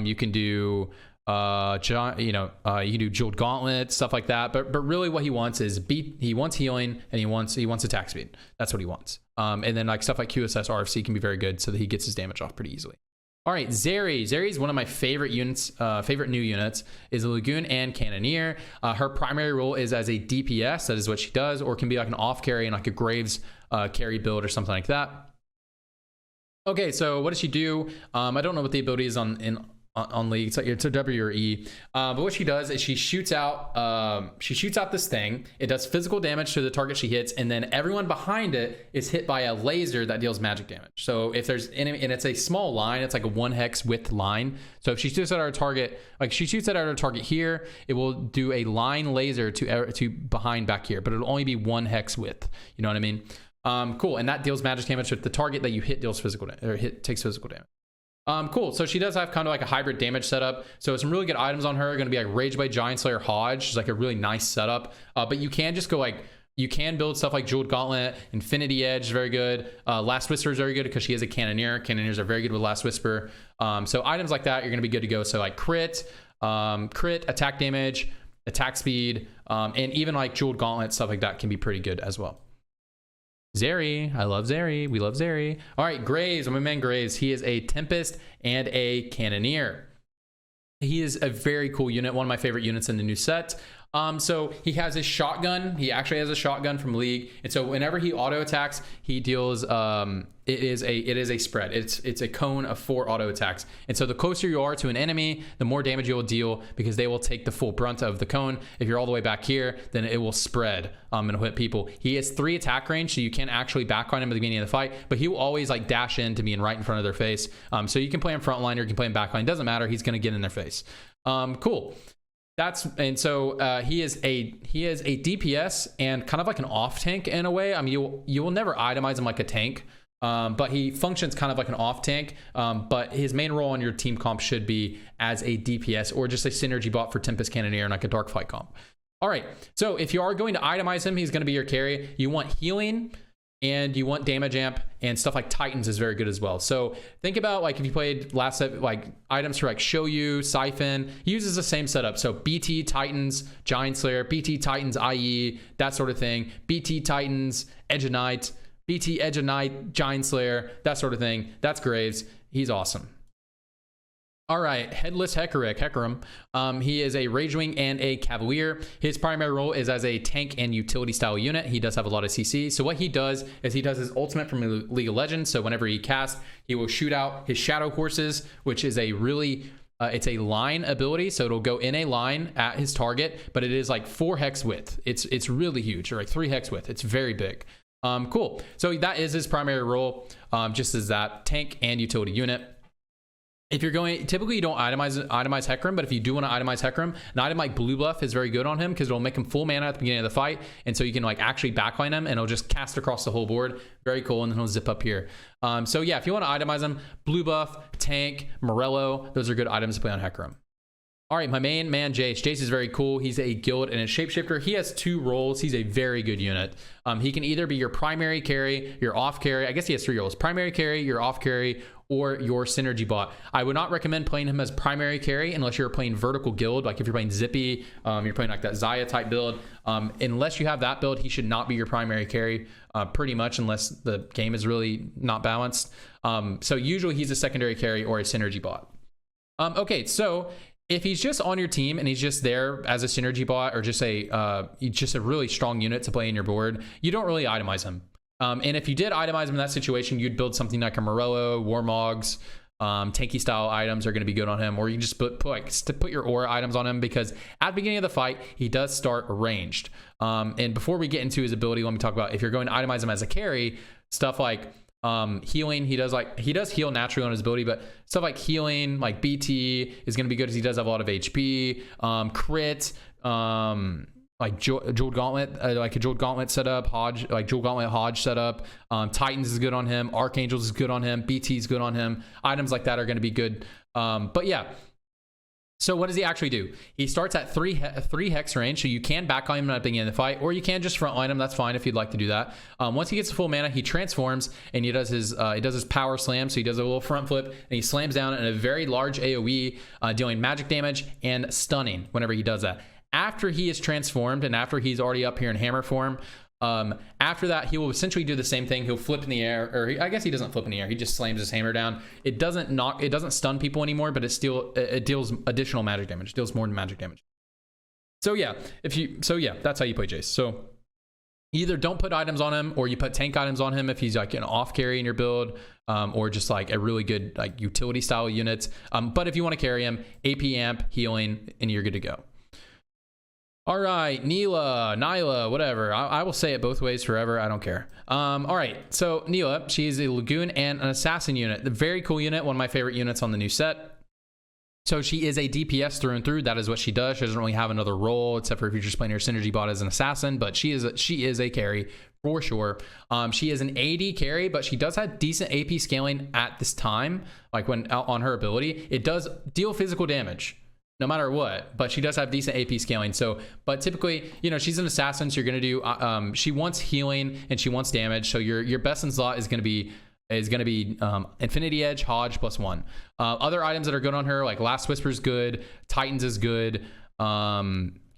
You can do you can do Jeweled Gauntlet, stuff like that. But really what he wants is he wants healing and he wants attack speed. That's what he wants. And then like stuff like QSS, RFC can be very good so that he gets his damage off pretty easily. All right, Zeri. Zeri is one of my favorite units, favorite new units, is a Lagoon and Cannoneer. Her primary role is as a DPS. That is what she does, or can be like an off carry and like a Graves carry build or something like that. Okay, so what does she do? I don't know what the ability is on League. It's a W or E. But what she does is she shoots out this thing. It does physical damage to the target she hits, and then everyone behind it is hit by a laser that deals magic damage. So if there's enemy, and it's a small line, it's like a 1 hex width line. So if she shoots at our target, like she shoots at our target here, it will do a line laser to behind back here, but it'll only be 1 hex width. You know what I mean? Cool, and that deals magic damage if the target that you hit deals physical takes physical damage. Cool, so she does have kind of like a hybrid damage setup. So some really good items on her are going to be like Rageblade, Giant Slayer, Hodge, which is like a really nice setup. But you can just go like, you can build stuff like Jeweled Gauntlet, Infinity Edge is very good. Last Whisper is very good because she is a Cannoneer. Cannoneers are very good with Last Whisper. So items like that, you're going to be good to go. So like crit, attack damage, attack speed, and even like Jeweled Gauntlet, stuff like that can be pretty good as well. Zeri, I love Zeri. We love Zeri. All right, Graves, my man Graves. He is a Tempest and a Cannoneer. He is a very cool unit, one of my favorite units in the new set. So he has his shotgun. He actually has a shotgun from League, and so whenever he auto attacks, he deals. It is a spread. It's a cone of 4 auto attacks, and so the closer you are to an enemy, the more damage you will deal because they will take the full brunt of the cone. If you're all the way back here, then it will spread and it'll hit people. He has 3 attack range, so you can't actually back on him at the beginning of the fight, but he will always like dash in to being right in front of their face. So you can play him front line or you can play him back line. Doesn't matter. He's going to get in their face. Cool. He is a DPS and kind of like an off tank in a way. I mean, you will never itemize him like a tank, but he functions kind of like an off tank. But his main role on your team comp should be as a DPS or just a synergy bot for Tempest Cannoneer and like a dark fight comp. All right, so if you are going to itemize him, he's going to be your carry. You want healing and you want damage amp, and stuff like Titans is very good as well. So think about like if you played last set, like items for like Shoyu, Siphon, he uses the same setup. So BT Titans, Giant Slayer, BT Titans, IE, that sort of thing. BT Titans, Edge of Night, BT Edge of Night, Giant Slayer, that sort of thing. That's Graves. He's awesome. All right, Headless Hecarim. He is a Ragewing and a Cavalier. His primary role is as a tank and utility style unit. He does have a lot of CC. So what he does is he does his ultimate from League of Legends. So whenever he casts, he will shoot out his Shadow Horses, which is a really, it's a line ability. So it'll go in a line at his target, but it is like 4 hex width. It's really huge, or like 3 hex width. It's very big. Cool. So that is his primary role, just as that tank and utility unit. If you're going, typically you don't itemize Hecarim, but if you do want to itemize Hecarim, an item like Blue Buff is very good on him because it'll make him full mana at the beginning of the fight, and so you can like actually backline him and it'll just cast across the whole board. Very cool, and then he'll zip up here. So yeah, if you want to itemize him, Blue Buff, Tank, Morello, those are good items to play on Hecarim. All right, my main man, Jace. Jace is very cool. He's a guild and a shapeshifter. He has 2 roles. He's a very good unit. He can either be your primary carry, your off carry. I guess he has 3 roles: primary carry, your off carry, or your synergy bot. I would not recommend playing him as primary carry unless you're playing vertical guild. Like if you're playing Zippy, you're playing like that Zaya type build. Unless you have that build, he should not be your primary carry, pretty much, unless the game is really not balanced. So usually he's a secondary carry or a synergy bot. Okay, so if he's just on your team and he's just there as a synergy bot or just a really strong unit to play in your board, you don't really itemize him. And if you did itemize him in that situation, you'd build something like a Morello, Warmogs, tanky style items are going to be good on him, or you can just put your aura items on him, because at the beginning of the fight, he does start ranged. And before we get into his ability, let me talk about if you're going to itemize him as a carry, stuff like healing. He does heal naturally on his ability, but stuff like healing, like BT is going to be good because he does have a lot of HP. Crit, like Jeweled Gauntlet, like a Jeweled Gauntlet setup, Hodge, like Jeweled Gauntlet Hodge setup. Titans is good on him. Archangels is good on him. BT is good on him. Items like that are going to be good. But yeah. So what does he actually do? He starts at 3 hex range, so you can backline him at the beginning of the fight, or you can just frontline him. That's fine if you'd like to do that. Once he gets to full mana, he transforms and he does his power slam. So he does a little front flip and he slams down in a very large AOE, dealing magic damage and stunning whenever he does that. After he is transformed and after he's already up here in hammer form, after that, he will essentially do the same thing. He'll flip in the air, or I guess he doesn't flip in the air. He just slams his hammer down. It doesn't stun people anymore, but it deals additional magic damage. It deals more than magic damage. So yeah, that's how you play Jace. So either don't put items on him, or you put tank items on him if he's like an off carry in your build, or just like a really good like utility style unit. But if you want to carry him, AP amp, healing, and you're good to go. All right, Nyla, whatever. I will say it both ways forever. I don't care. All right, so Nyla, she's a Lagoon and an Assassin unit. The very cool unit, one of my favorite units on the new set. So she is a DPS through and through. That is what she does. She doesn't really have another role except for if you're just playing her synergy bot as an assassin, but she is a carry for sure. She is an AD carry, but she does have decent AP scaling at this time, like when on her ability. It does deal physical damage no matter what, but she does have decent AP scaling. So, but typically, you know, she's an assassin, so you're going to do, she wants healing and she wants damage. So your best in slot is going to be Infinity Edge, Hodge +1. Other items that are good on her, like Last Whisper is good, Titans is good,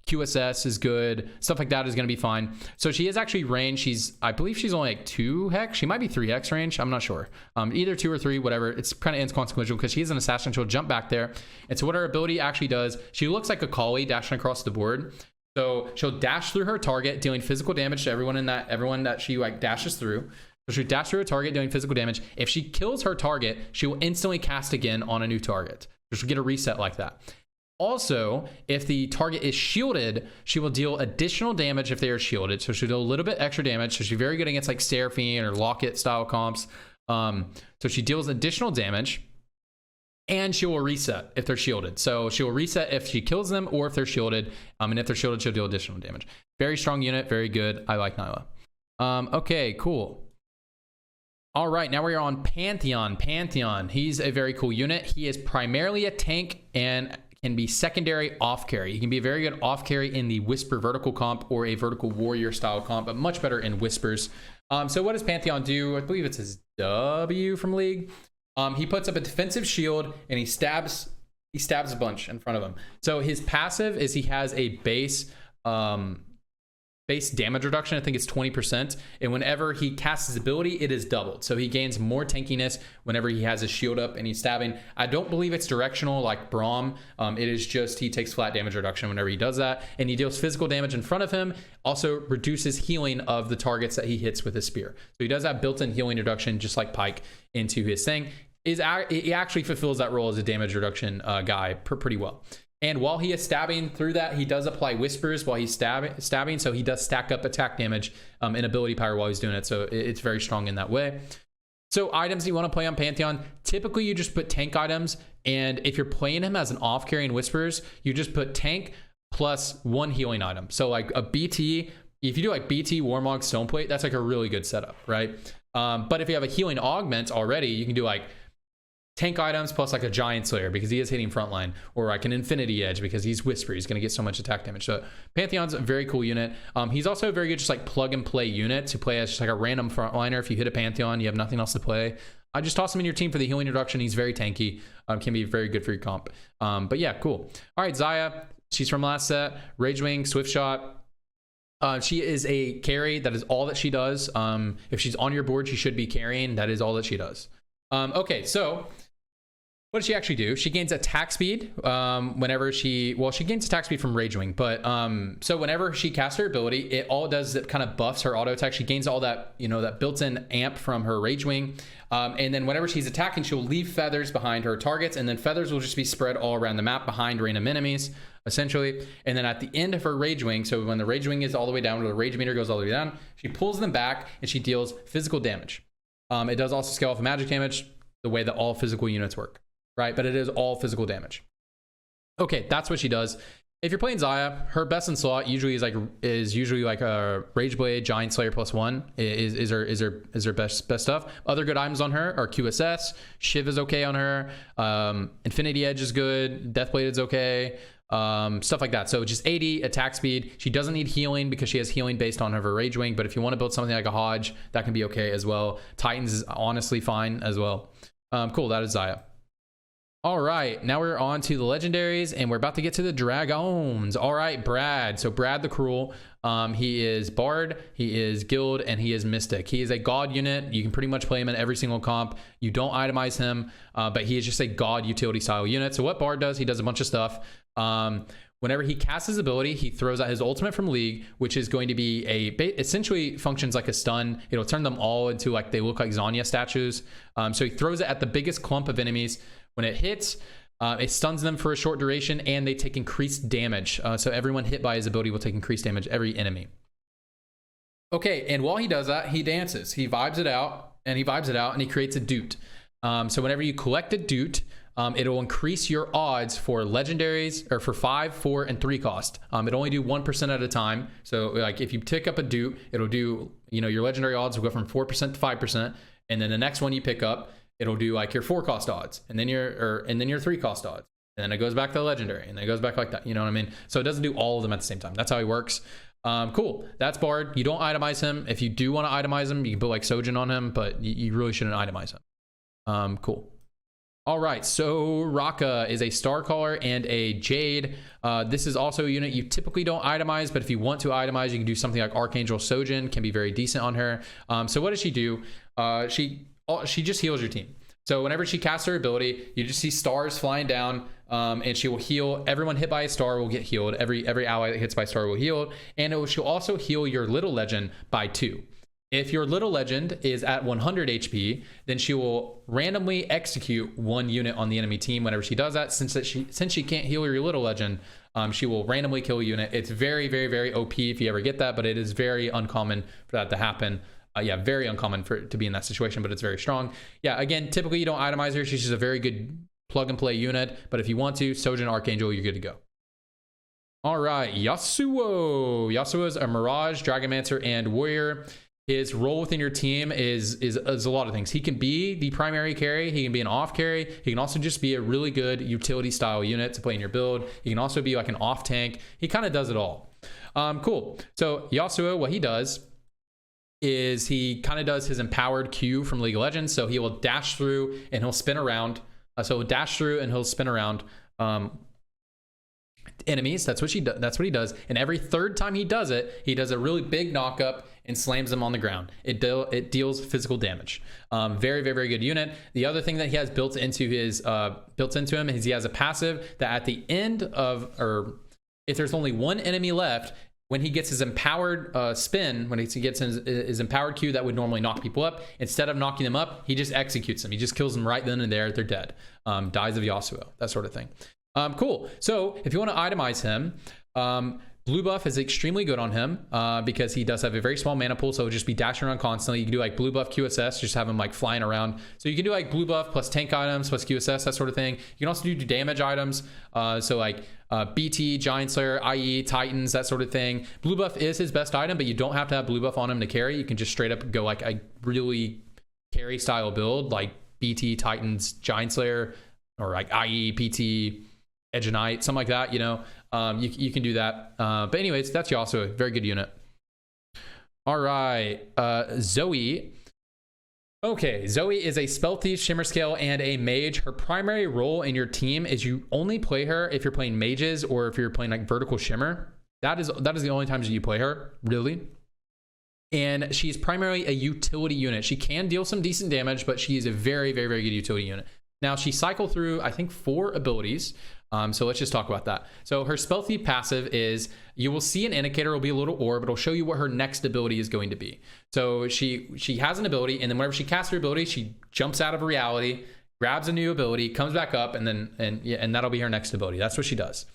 QSS is good, stuff like that is going to be fine. So she is actually range. I believe she's only like 2 hex. She might be 3 hex range. I'm not sure. Either 2 or 3, whatever. It's kind of inconsequential because she is an assassin. She'll jump back there. And so what her ability actually does, she looks like a Kali dashing across the board. So she'll dash through her target, dealing physical damage to everyone that she like dashes through. So she'll dash through her target, doing physical damage. If she kills her target, she will instantly cast again on a new target. So she'll get a reset like that. Also, if the target is shielded, she will deal additional damage if they are shielded. So she'll do a little bit extra damage. So she's very good against like Seraphine or Locket style comps. So she deals additional damage, and she will reset if they're shielded. So she will reset if she kills them or if they're shielded. And if they're shielded, she'll deal additional damage. Very strong unit, very good. I like Nyla. Okay, cool. All right, now we are on Pantheon. Pantheon, he's a very cool unit. He is primarily a tank and can be secondary off carry. He can be a very good off carry in the Whisper vertical comp or a vertical warrior style comp, but much better in Whispers. So what does Pantheon do? I believe it's his W from League. He puts up a defensive shield and he stabs a bunch in front of him. So his passive is he has a base damage reduction. I think it's 20%. And whenever he casts his ability, it is doubled. So he gains more tankiness whenever he has his shield up and he's stabbing. I don't believe it's directional like Braum. It is just he takes flat damage reduction whenever he does that. And he deals physical damage in front of him. Also reduces healing of the targets that he hits with his spear. So he does have built-in healing reduction just like Pike into his thing. He actually fulfills that role as a damage reduction guy pretty well. And while he is stabbing through that, he does apply Whispers while he's stabbing. So he does stack up attack damage and ability power while he's doing it. So it's very strong in that way. So items you want to play on Pantheon, typically you just put tank items. And if you're playing him as an off carry in Whispers, you just put tank plus 1 healing item. So like a BT, if you do like BT, Warmog, Stoneplate, that's like a really good setup, right? But if you have a healing augment already, you can do like tank items plus like a Giant Slayer because he is hitting frontline, or like an Infinity Edge because he's Whisper. He's going to get so much attack damage. So Pantheon's a very cool unit. He's also a very good just like plug and play unit to play as just like a random frontliner. If you hit a Pantheon, you have nothing else to play. I just toss him in your team for the healing reduction. He's very tanky. Can be very good for your comp. But yeah, cool. All right, Xayah. She's from last set. Rage Wing, Swift Shot. She is a carry. That is all that she does. If she's on your board, she should be carrying. That is all that she does. Okay, so what does she actually do? She gains attack speed whenever she gains attack speed from Rage Wing, but so whenever she casts her ability, it all does is it kind of buffs her auto attack. She gains all that, that built-in amp from her Rage Wing, and then whenever she's attacking, she'll leave feathers behind her targets, and then feathers will just be spread all around the map behind random enemies, essentially. And then at the end of her Rage Wing, so when the Rage Wing is all the way down, or the Rage meter goes all the way down, she pulls them back and she deals physical damage. It does also scale off magic damage the way that all physical units work. Right, but it is all physical damage. Okay, that's what she does. If you're playing Xayah, her best in slot usually is usually like a Rage Blade, Giant Slayer +1 is her best stuff. Other good items on her are QSS, Shiv is okay on her, Infinity Edge is good, Deathblade is okay, stuff like that. So just 80 attack speed. She doesn't need healing because she has healing based on her Rage Wing, but if you want to build something like a Hodge, that can be okay as well. Titans is honestly fine as well. Cool, that is Xayah. All right, now we're on to the legendaries, and we're about to get to the dragons. All right, Brad. So Brad the Cruel, he is Bard, he is Guild, and he is Mystic. He is a God unit. You can pretty much play him in every single comp. You don't itemize him, but he is just a God utility style unit. So what Bard does, he does a bunch of stuff. Whenever he casts his ability, he throws out his ultimate from League, which is going to be essentially functions like a stun. It'll turn them all into like, they look like Zanya statues. So he throws it at the biggest clump of enemies. When it hits, it stuns them for a short duration, and they take increased damage. So everyone hit by his ability will take increased damage, every enemy. Okay, and while he does that, he dances. He vibes it out, and he creates a Doot. So whenever you collect a Doot, it'll increase your odds for legendaries, or for 5, 4, and 3 cost. It'll only do 1% at a time. So like if you pick up a Doot, it'll do, your legendary odds will go from 4% to 5%, and then the next one you pick up, it'll do like your 4 cost odds, and then your 3 cost odds, and then it goes back to the legendary, and then it goes back like that. You know what I mean? So it doesn't do all of them at the same time. That's how he works. Cool. That's Bard. You don't itemize him. If you do want to itemize him, you can put like Sojourn on him, but you really shouldn't itemize him. Cool. All right, so Raka is a Starcaller and a Jade. This is also a unit you typically don't itemize, but if you want to itemize, you can do something like Archangel Sojourn, can be very decent on her. So what does she do? She just heals your team. So whenever she casts her ability, you just see stars flying down, and she will heal. Everyone hit by a star will get healed. Every ally that hits by a star will heal, and she'll also heal your little legend by 2. If your little legend is at 100 HP, then she will randomly execute 1 unit on the enemy team. Whenever she does that, since she can't heal your little legend, she will randomly kill a unit. It's very, very, very OP if you ever get that, but it is very uncommon for that to happen. Yeah, very uncommon for it to be in that situation, but it's very strong. Yeah, again, typically you don't itemize her. She's just a very good plug and play unit, but if you want to, Sojourn Archangel, you're good to go. All right, Yasuo. Yasuo is a Mirage, Dragonmancer, and Warrior. His role within your team is a lot of things. He can be the primary carry. He can be an off carry. He can also just be a really good utility style unit to play in your build. He can also be like an off tank. He kind of does it all. Cool. So Yasuo, what he does is he kind of does his empowered Q from League of Legends. So he will dash through and he'll spin around. So he'll dash through and he'll spin around enemies. That's what he does. And every third time he does it, he does a really big knock up and slams them on the ground. It deals physical damage. Very, very, very good unit. The other thing that he has built into him is he has a passive that at the end of, or if there's only one enemy left, when he gets his empowered spin, when he gets his empowered Q that would normally knock people up, instead of knocking them up, he just executes them. He just kills them right then and there. They're dead. Dies of Yasuo, that sort of thing. Cool. So if you want to itemize him, blue buff is extremely good on him because he does have a very small mana pool, so it'll just be dashing around constantly. You can do like blue buff QSS, just have him like flying around. So you can do like blue buff plus tank items plus QSS, that sort of thing. You can also do damage items, so like BT, Giant Slayer, IE, Titans, that sort of thing. Blue buff is his best item, but you don't have to have blue buff on him to carry. You can just straight up go like a really carry style build, like BT Titans Giant Slayer, or like IE PT Edge of Night, something like that, you know. You can do that. But anyways, that's also a very good unit. All right, Zoe. Okay, Zoe is a Spell Thief, Shimmer Scale, and a mage. Her primary role in your team is you only play her if you're playing mages or if you're playing like Vertical Shimmer. That is the only times that you play her, really. And she's primarily a utility unit. She can deal some decent damage, but she is a very, very, very good utility unit. Now, she cycles through, I think, 4 abilities. So let's just talk about that. So her Spell Thief passive is, you will see an indicator, it'll be a little orb, it'll show you what her next ability is going to be. So she has an ability, and then whenever she casts her ability, she jumps out of reality, grabs a new ability, comes back up, and that'll be her next ability. That's what she does.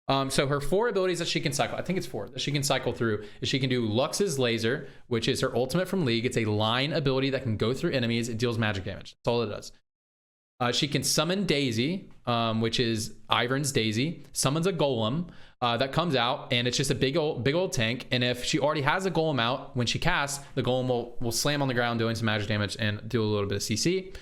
So her 4 abilities that she can cycle, I think it's 4 that she can cycle through, is she can do Lux's Laser, which is her ultimate from League. It's a line ability that can go through enemies. It deals magic damage. That's all it does. She can summon Daisy, which is Ivern's Daisy, summons a golem that comes out, and it's just a big old tank. And if she already has a golem out, when she casts, the golem will slam on the ground doing some magic damage and do a little bit of CC.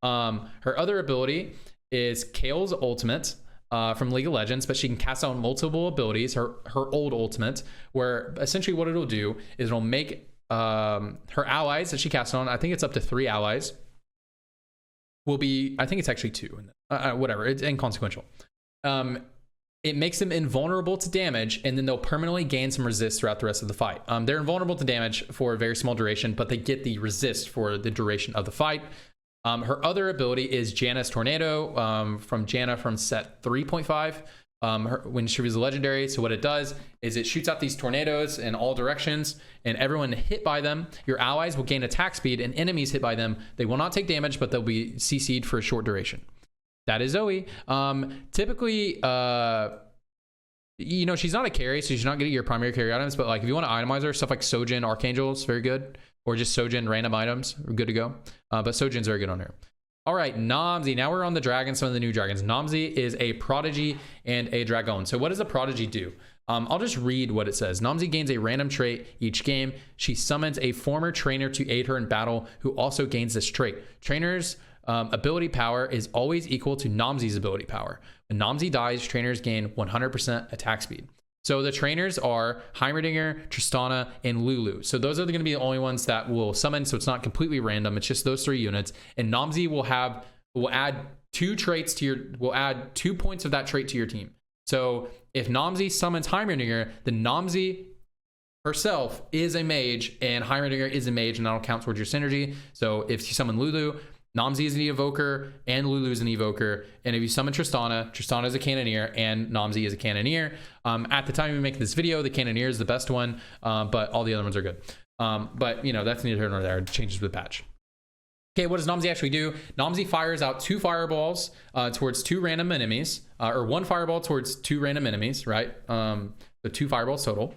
Her other ability is Kale's ultimate from League of Legends, but she can cast out multiple abilities, her old ultimate, where essentially what it'll do is it'll make her allies that she casts on, I think it's up to 3 allies, will be, I think it's actually 2, whatever, it's inconsequential. It makes them invulnerable to damage, and then they'll permanently gain some resist throughout the rest of the fight. They're invulnerable to damage for a very small duration, but they get the resist for the duration of the fight. Her other ability is Janna's Tornado, from Janna from set 3.5. When she was a legendary, so what it does is it shoots out these tornadoes in all directions, and everyone hit by them, your allies will gain attack speed, and enemies hit by them, they will not take damage, but they'll be CC'd for a short duration. That is Zoe. Typically, you know, she's not a carry, so she's not getting your primary carry items, but like if you want to itemize her, stuff like Sojin Archangels, very good, or just Sojin random items, good to go. But Sojin's very good on her. All right, Namzi. Now we're on the dragons, some of the new dragons. Namzi is a prodigy and a dragon. So what does a prodigy do? I'll just read what it says. Namzi gains a random trait each game. She summons a former trainer to aid her in battle who also gains this trait. Trainer's ability power is always equal to Namzi's ability power. When Namzi dies, trainers gain 100% attack speed. So the trainers are Heimerdinger, Tristana, and Lulu. So those are going to be the only ones that will summon. So it's not completely random. It's just those 3 units. And Namzi will add 2 traits to will add 2 points of that trait to your team. So if Namzi summons Heimerdinger, then Namzi herself is a mage and Heimerdinger is a mage, and that'll count towards your synergy. So if you summon Lulu, Namzi is an evoker and Lulu is an evoker. And if you summon Tristana, Tristana is a cannoneer and Namzi is a cannoneer. At the time we make this video, the cannoneer is the best one, but all the other ones are good. But you know, that's neither here nor there. It changes with the patch. Okay, what does Namzi actually do? Namzi fires out 2 fireballs towards 2 random enemies, or 1 fireball towards 2 random enemies, right? So 2 fireballs total.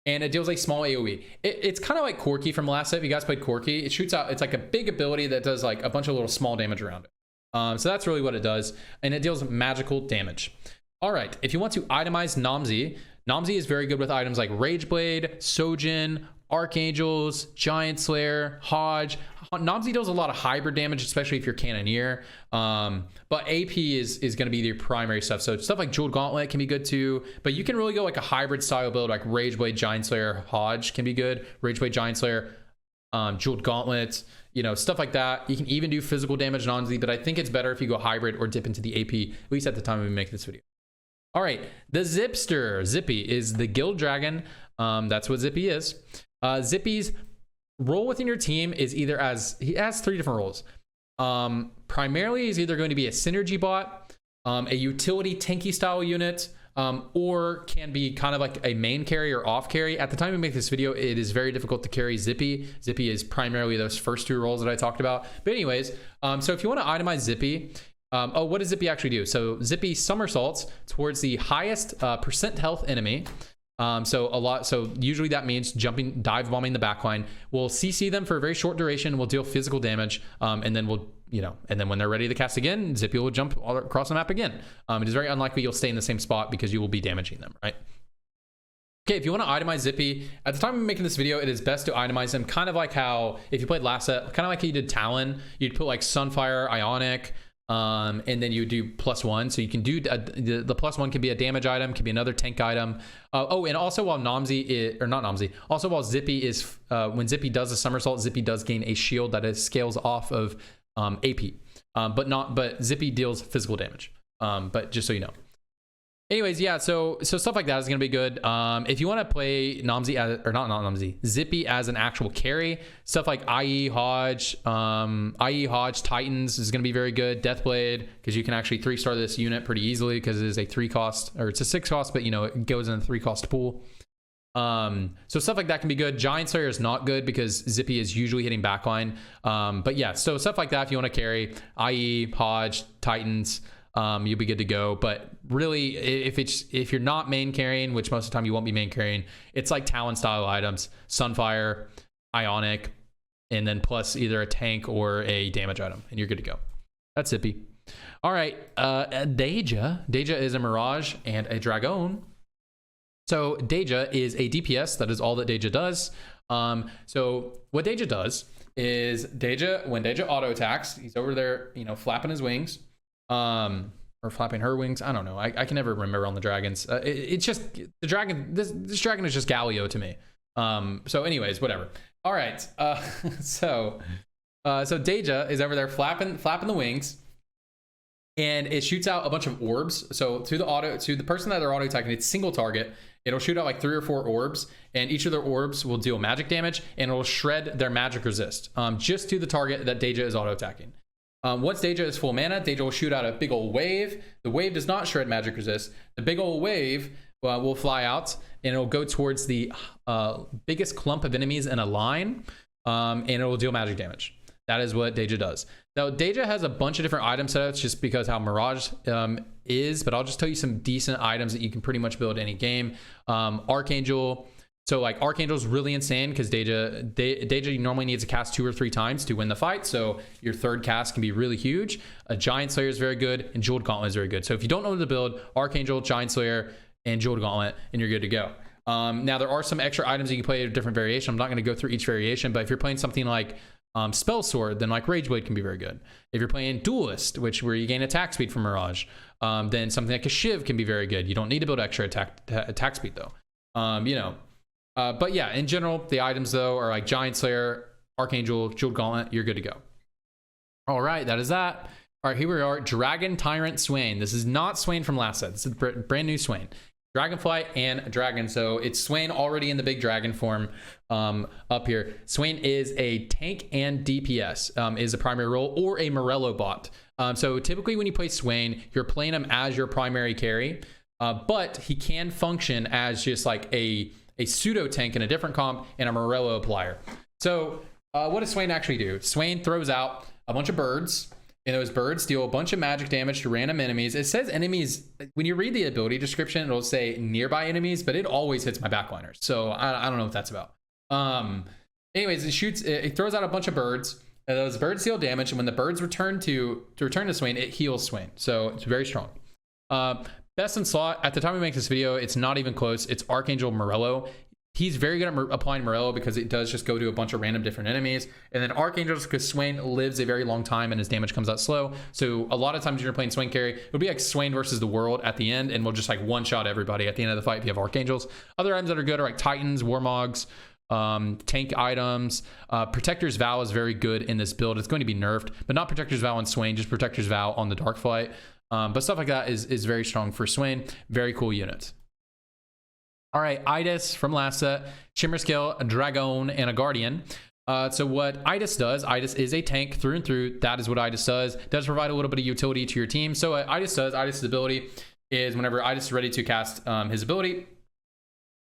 And it deals a small AoE. It's kind of like Corki from last set. If you guys played Corki, it shoots out, it's like a big ability that does like a bunch of little small damage around it. So that's really what it does. And it deals magical damage. All right, if you want to itemize Namzi, Namzi is very good with items like Rageblade, Sojin, Archangels, Giant Slayer, Hodge. Namzi deals a lot of hybrid damage, especially if you're Cannoneer. But AP is going to be the primary stuff. So stuff like Jeweled Gauntlet can be good too. But you can really go like a hybrid style build, like Rageblade, Giant Slayer, Hodge can be good. Rageblade, Giant Slayer, Jeweled Gauntlet, you know, stuff like that. You can even do physical damage Namzi, but I think it's better if you go hybrid or dip into the AP, at least at the time we make this video. All right, the Zipster. Zippy is the guild dragon. That's what Zippy is. Zippy's role within your team is either he has 3 different roles. Primarily, he's either going to be a synergy bot, a utility tanky style unit, or can be kind of like a main carry or off carry. At the time we make this video, it is very difficult to carry Zippy. Zippy is primarily those first 2 roles that I talked about. But anyways, so if you want to itemize Zippy, what does Zippy actually do? So Zippy somersaults towards the highest percent health enemy. So usually that means dive bombing the backline. We'll CC them for a very short duration. We'll deal physical damage. And then and then when they're ready to cast again, Zippy will jump all across the map again. It is very unlikely you'll stay in the same spot because you will be damaging them, right? Okay, if you want to itemize Zippy, at the time of making this video, it is best to itemize him kind of like how, if you played last set, kind of like how you did Talon, you'd put like Sunfire, Ionic, and then you do +1. So you can do the +1 can be a damage item, can be another tank item. Oh, and also while also while Zippy is, when Zippy does a somersault, Zippy does gain a shield that scales off of AP, but Zippy deals physical damage. But just so you know. Anyways, yeah, so stuff like that is going to be good. If you want to play Zippy as an actual carry, stuff like IE Hodge, Titans is going to be very good. Deathblade, because you can actually 3-star this unit pretty easily because it is a 3 cost, or it's a 6 cost, but you know, it goes in a 3 cost pool. So stuff like that can be good. Giant Slayer is not good because Zippy is usually hitting backline. But yeah, so stuff like that, if you want to carry IE, Hodge, Titans, you'll be good to go. But really, if you're not main carrying, which most of the time you won't be main carrying, it's like Talon style items, Sunfire, Ionic, and then plus either a tank or a damage item, and you're good to go. That's Zippy. All right, Deja is a Mirage and a Dragon. So Deja is a DPS. That is all that Deja does. So what Deja does is when Deja auto attacks, he's over there, you know, flapping his wings. Or flapping her wings. I don't know. I can never remember on the dragons. It's just the dragon. This dragon is just Galio to me. So anyways, whatever. All right. So Deja is over there flapping the wings, and it shoots out a bunch of orbs. So to the person that they're auto attacking, it's single target. It'll shoot out like 3 or 4 orbs, and each of their orbs will deal magic damage, and it'll shred their magic resist just to the target that Deja is auto attacking. Once Deja is full mana, Deja will shoot out a big old wave. The wave does not shred magic resist. The big old wave will fly out, and it'll go towards the biggest clump of enemies in a line, and it will deal magic damage. That is what Deja does. Now, Deja has a bunch of different item setups just because how Mirage is, but I'll just tell you some decent items that you can pretty much build any game. Archangel. So like Archangel's really insane because Deja normally needs to cast 2 or 3 times to win the fight. So your third cast can be really huge. A Giant Slayer is very good, and Jeweled Gauntlet is very good. So if you don't know what to build, Archangel, Giant Slayer, and Jeweled Gauntlet, and you're good to go. Now there are some extra items you can play at a different variation. I'm not going to go through each variation, but if you're playing something like Spell Sword, then like Rageblade can be very good. If you're playing Duelist, where you gain attack speed from Mirage, then something like a Shiv can be very good. You don't need to build extra attack speed though. You know. But yeah, in general, the items though are like Giant Slayer, Archangel, Jeweled Gauntlet. You're good to go. All right, that is that. All right, here we are. Dragon Tyrant Swain. This is not Swain from last set. This is brand new Swain. Dragonflight and Dragon. So it's Swain already in the big dragon form up here. Swain is a tank and DPS is a primary role, or a Morello bot. So typically when you play Swain, you're playing him as your primary carry, but he can function as just like a pseudo tank in a different comp and a Morello applier. So what does Swain actually do? Swain throws out a bunch of birds, and those birds deal a bunch of magic damage to random enemies. It says enemies, when you read the ability description, it'll say nearby enemies, but it always hits my backliners. So I don't know what that's about. Anyways, it throws out a bunch of birds, and those birds deal damage, and when the birds return to Swain, it heals Swain. So it's very strong. Best in slot, at the time we make this video, it's not even close. It's Archangel Morello. He's very good at applying Morello because it does just go to a bunch of random different enemies. And then Archangels, because Swain lives a very long time and his damage comes out slow. So a lot of times when you're playing Swain carry, it would be like Swain versus the world at the end, and we'll just like one-shot everybody at the end of the fight if you have Archangels. Other items that are good are like Titans, Warmogs, tank items. Protector's Vow is very good in this build. It's going to be nerfed, but not Protector's Vow on Swain, just Protector's Vow on the Darkflight. But stuff like that is very strong for Swain. Very cool unit. All right, Idis from last set, Shimmer Scale, a Dragon, and a Guardian. So what Idis does, Idis is a tank through and through. That is what Idis does. Does provide a little bit of utility to your team. So what Idis does, Idis' ability is whenever Idis is ready to cast his ability,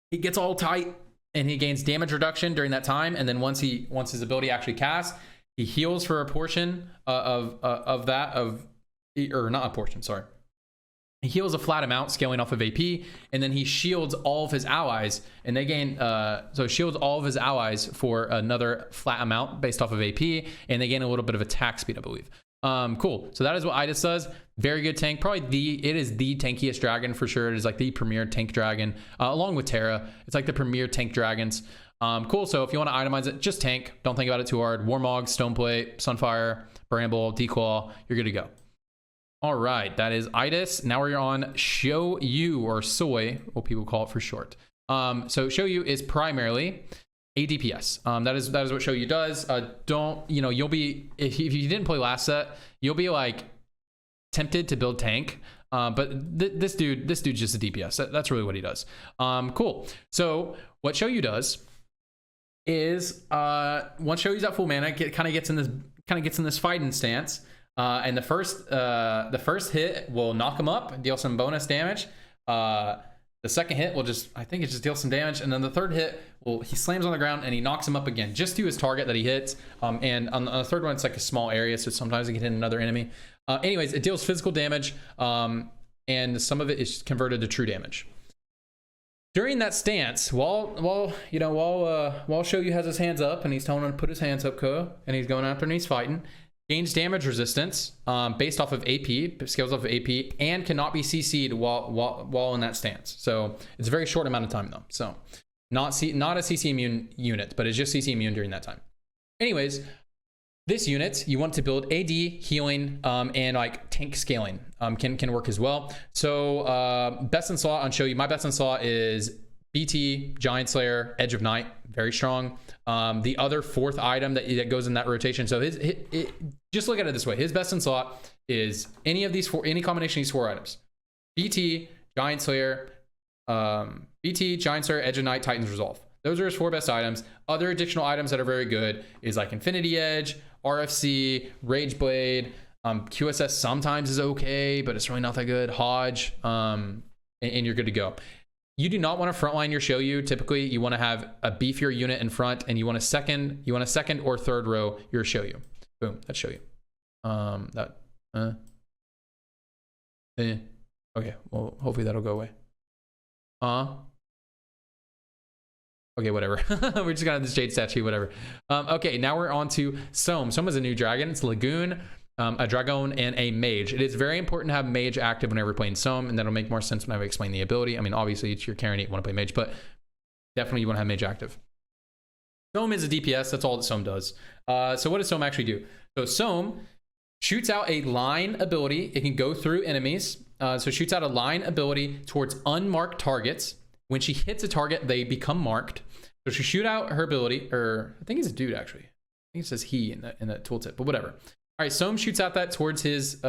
he gets all tight and he gains damage reduction during that time. And then once his ability actually casts, he heals for a portion of that, or not a portion, sorry. He heals a flat amount scaling off of AP, and then he shields all of his allies, and they gain, so shields all of his allies for another flat amount based off of AP, and they gain a little bit of attack speed, I believe. Cool. So that is what Idas does. Very good tank. Probably it is the tankiest dragon for sure. It is like the premier tank dragon, along with Terra. It's like the premier tank dragons. Cool. So if you want to itemize it, just tank. Don't think about it too hard. Warmog, Stoneplate, Sunfire, Bramble, Declaw. You're good to go. All right. That is Idas. Now we're on Show You, or Soy, what people call it for short. So Show You is primarily a DPS. That is what Show You does. You'll be, if you didn't play last set, you'll be like tempted to build tank. But this dude's just a DPS. That's really what he does. Cool. So what Show You does is, once Show You's at full mana, kind of gets in this fighting stance. And the first hit will knock him up, deal some bonus damage. The second hit will I think it just deals some damage. And then the third hit, he slams on the ground and he knocks him up again, just to his target that he hits. And on the third one, it's like a small area, so sometimes it can hit another enemy. Anyways, it deals physical damage, and some of it is converted to true damage. During that stance, while Show You has his hands up and he's telling him to put his hands up, and he's going after and he's fighting, gains damage resistance based off of AP, scales off of AP, and cannot be CC'd while in that stance. So it's a very short amount of time though. So not a CC immune unit, but it's just CC immune during that time. Anyways, this unit you want to build AD, healing, and like tank scaling can work as well. So best in slot on Show You, my best in slot is BT, Giant Slayer, Edge of Night, very strong. The other fourth item that goes in that rotation. So just look at it this way. His best in slot is any combination of these four items: BT, Giant Slayer, Edge of Night, Titan's Resolve. Those are his four best items. Other additional items that are very good is like Infinity Edge, RFC, Rage Blade, QSS sometimes is okay, but it's really not that good. Hodge, and you're good to go. You do not want to frontline your Show You. Typically, you want to have a beefier unit in front, and you want a second or third row your Show You. Boom, that's Show You. Okay, well, hopefully that'll go away. Okay, whatever. We're just gonna have this Jade statue, whatever. Okay, now we're on to Sohm. Sohm is a new dragon. It's Lagoon, a Dragon, and a Mage. It is very important to have Mage active whenever playing Sohm, and that'll make more sense when I explain the ability. I mean, obviously, it's your carrying, you want to play Mage, but definitely you want to have Mage active. Sohm is a DPS. That's all that Sohm does. So what does Sohm actually do? So Sohm shoots out a line ability. It can go through enemies. So shoots out a line ability towards unmarked targets. When she hits a target, they become marked. So she shoot out her ability, or I think he's a dude actually. I think it says he in that tooltip, but whatever. All right, Sohm shoots out that towards his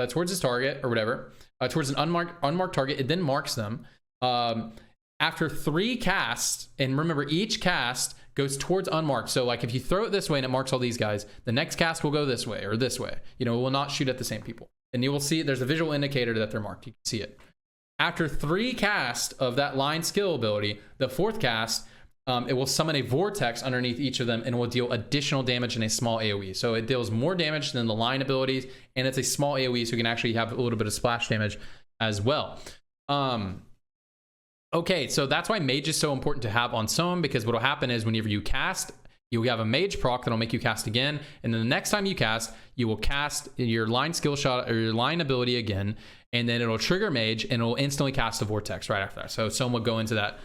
target or whatever, towards an unmarked target. It then marks them. After 3 casts, and remember each cast goes towards unmarked. So like if you throw it this way and it marks all these guys, the next cast will go this way or this way. You know, it will not shoot at the same people. And you will see there's a visual indicator that they're marked. You can see it. After 3 casts of that line skill ability, the 4th cast, it will summon a vortex underneath each of them and will deal additional damage in a small AoE. So it deals more damage than the line abilities, and it's a small AoE, so you can actually have a little bit of splash damage as well. Okay, so that's why Mage is so important to have on Sohm, because what will happen is whenever you cast, you have a Mage proc that'll make you cast again, and then the next time you cast, you will cast your line skill shot or your line ability again, and then it'll trigger Mage and it'll instantly cast the vortex right after that. So Sohm will go into that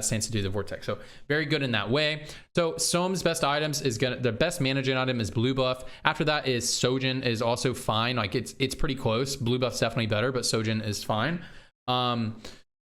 stance to do the vortex. So very good in that way. So Sohm's best items the best managing item is blue buff. After that is Sojin is also fine. Like it's pretty close. Blue buff's definitely better, but Sojin is fine.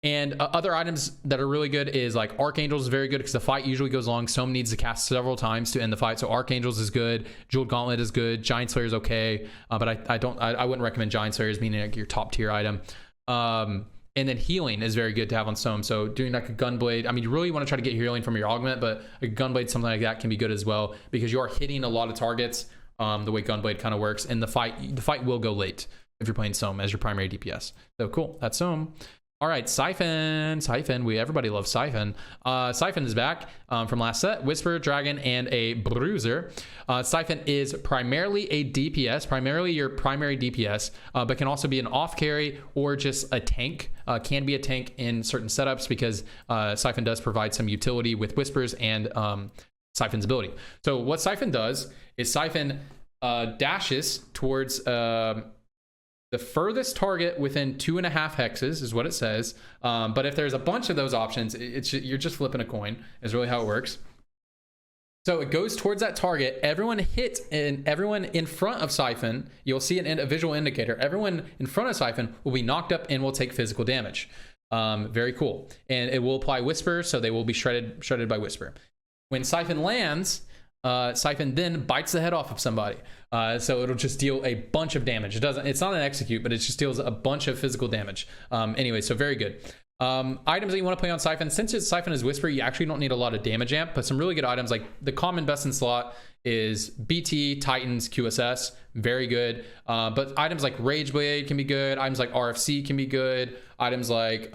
And other items that are really good is like Archangels is very good because the fight usually goes long. Sohm needs to cast several times to end the fight. So Archangels is good. Jeweled Gauntlet is good. Giant Slayer is okay. But I wouldn't recommend Giant Slayer as being like your top tier item. And then healing is very good to have on Sohm. So doing like a Gunblade, I mean, you really want to try to get healing from your augment, but a Gunblade, something like that can be good as well because you are hitting a lot of targets the way Gunblade kind of works. And the fight will go late if you're playing Sohm as your primary DPS. So cool, that's Sohm. All right, Siphon, everybody loves Siphon. Siphon is back from last set, Whisper, Dragon, and a Bruiser. Siphon is primarily a DPS, primarily your primary DPS, but can also be an off carry or just a tank. Can be a tank in certain setups because Siphon does provide some utility with Whispers and Siphon's ability. So what Siphon does is Siphon dashes towards the furthest target within 2.5 hexes is what it says. But if there's a bunch of those options, you're just flipping a coin is really how it works. So it goes towards that target. Everyone hit and everyone in front of Siphon, you'll see a visual indicator. Everyone in front of Siphon will be knocked up and will take physical damage. Very cool. And it will apply Whisper, so they will be shredded by Whisper. When Siphon lands, Siphon then bites the head off of somebody. So it'll just deal a bunch of damage. It's not an execute, but it just deals a bunch of physical damage. Anyway, so very good. Items that you want to play on Siphon, since Siphon is Whisper, you actually don't need a lot of damage amp, but some really good items, like the common best in slot is BT, Titans, QSS, very good. But items like Rage Blade can be good. Items like RFC can be good. Items like